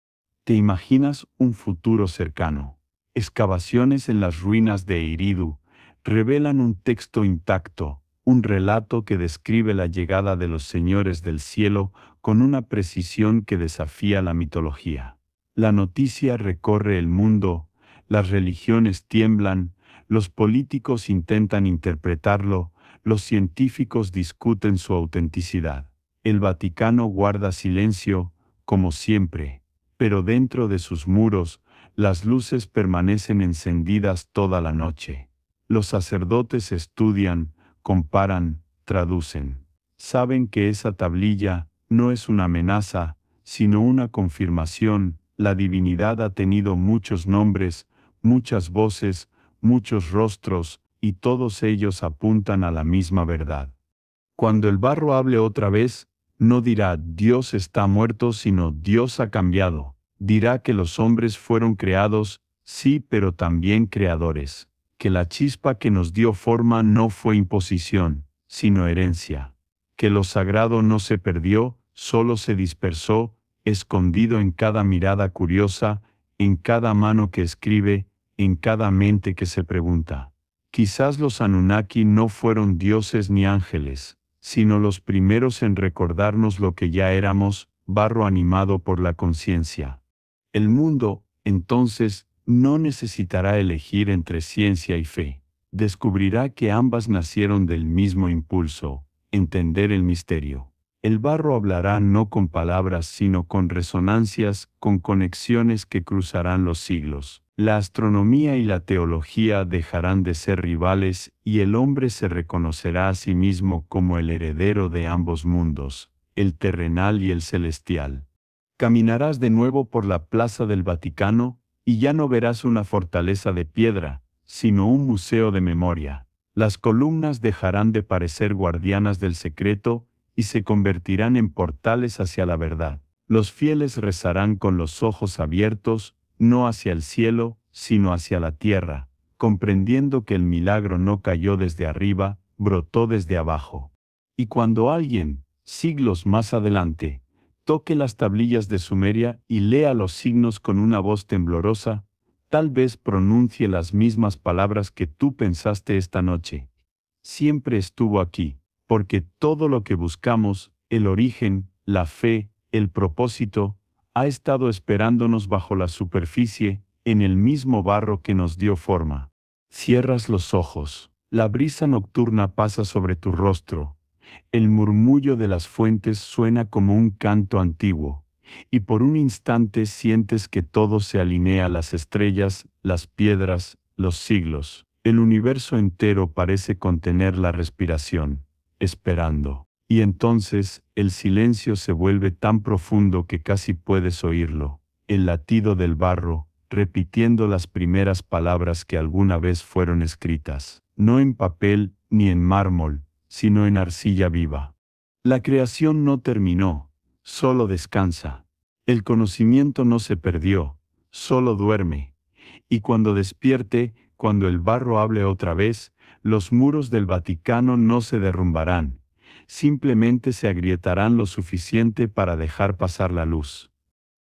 Speaker 1: ¿Te imaginas un futuro cercano? Excavaciones en las ruinas de Eridu revelan un texto intacto, un relato que describe la llegada de los señores del cielo con una precisión que desafía la mitología. La noticia recorre el mundo, las religiones tiemblan, los políticos intentan interpretarlo, los científicos discuten su autenticidad. El Vaticano guarda silencio, como siempre, pero dentro de sus muros, las luces permanecen encendidas toda la noche. Los sacerdotes estudian, comparan, traducen. Saben que esa tablilla no es una amenaza, sino una confirmación. La divinidad ha tenido muchos nombres, muchas voces, muchos rostros, y todos ellos apuntan a la misma verdad. Cuando el barro hable otra vez, no dirá Dios está muerto, sino Dios ha cambiado. Dirá que los hombres fueron creados, sí, pero también creadores. Que la chispa que nos dio forma no fue imposición, sino herencia. Que lo sagrado no se perdió, solo se dispersó, escondido en cada mirada curiosa, en cada mano que escribe, en cada mente que se pregunta. Quizás los Anunnaki no fueron dioses ni ángeles, sino los primeros en recordarnos lo que ya éramos, barro animado por la conciencia. El mundo, entonces, no necesitará elegir entre ciencia y fe. Descubrirá que ambas nacieron del mismo impulso, entender el misterio. El barro hablará no con palabras sino con resonancias, con conexiones que cruzarán los siglos. La astronomía y la teología dejarán de ser rivales y el hombre se reconocerá a sí mismo como el heredero de ambos mundos, el terrenal y el celestial. Caminarás de nuevo por la plaza del Vaticano y ya no verás una fortaleza de piedra, sino un museo de memoria. Las columnas dejarán de parecer guardianas del secreto y se convertirán en portales hacia la verdad. Los fieles rezarán con los ojos abiertos, no hacia el cielo, sino hacia la tierra, comprendiendo que el milagro no cayó desde arriba, brotó desde abajo. Y cuando alguien, siglos más adelante, toque las tablillas de Sumeria y lea los signos con una voz temblorosa, tal vez pronuncie las mismas palabras que tú pensaste esta noche. Siempre estuvo aquí, porque todo lo que buscamos, el origen, la fe, el propósito, ha estado esperándonos bajo la superficie, en el mismo barro que nos dio forma. Cierras los ojos, la brisa nocturna pasa sobre tu rostro, el murmullo de las fuentes suena como un canto antiguo, y por un instante sientes que todo se alinea: las estrellas, las piedras, los siglos. El universo entero parece contener la respiración, esperando. Y entonces, el silencio se vuelve tan profundo que casi puedes oírlo, el latido del barro, repitiendo las primeras palabras que alguna vez fueron escritas, no en papel ni en mármol, sino en arcilla viva. La creación no terminó, solo descansa. El conocimiento no se perdió, solo duerme. Y cuando despierte, cuando el barro hable otra vez, los muros del Vaticano no se derrumbarán, simplemente se agrietarán lo suficiente para dejar pasar la luz.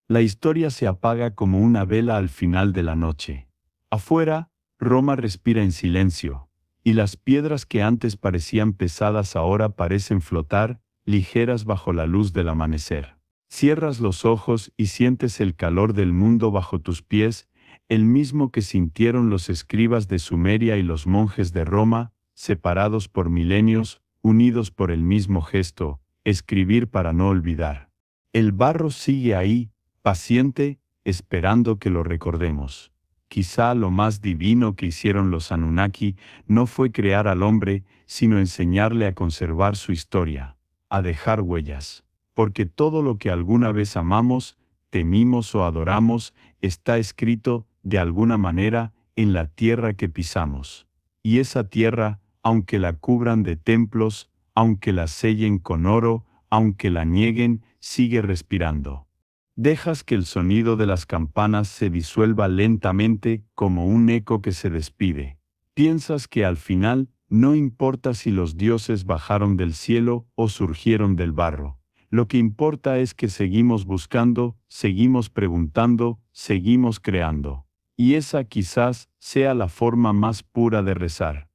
Speaker 1: La historia se apaga como una vela al final de la noche. Afuera, Roma respira en silencio, y las piedras que antes parecían pesadas ahora parecen flotar, ligeras bajo la luz del amanecer. Cierras los ojos y sientes el calor del mundo bajo tus pies, el mismo que sintieron los escribas de Sumeria y los monjes de Roma, separados por milenios, unidos por el mismo gesto, escribir para no olvidar. El barro sigue ahí, paciente, esperando que lo recordemos. Quizá lo más divino que hicieron los Anunnaki no fue crear al hombre, sino enseñarle a conservar su historia, a dejar huellas. Porque todo lo que alguna vez amamos, temimos o adoramos, está escrito, de alguna manera, en la tierra que pisamos. Y esa tierra, aunque la cubran de templos, aunque la sellen con oro, aunque la nieguen, sigue respirando. Dejas que el sonido de las campanas se disuelva lentamente como un eco que se despide. Piensas que al final, no importa si los dioses bajaron del cielo o surgieron del barro. Lo que importa es que seguimos buscando, seguimos preguntando, seguimos creando. Y esa quizás sea la forma más pura de rezar.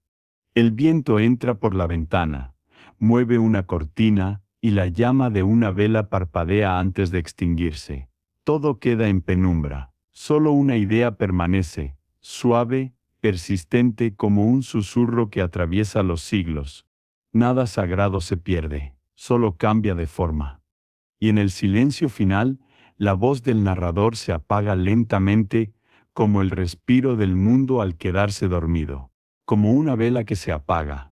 Speaker 1: El viento entra por la ventana, mueve una cortina, y la llama de una vela parpadea antes de extinguirse. Todo queda en penumbra. Solo una idea permanece, suave, persistente como un susurro que atraviesa los siglos. Nada sagrado se pierde, solo cambia de forma. Y en el silencio final, la voz del narrador se apaga lentamente, como el respiro del mundo al quedarse dormido, como una vela que se apaga.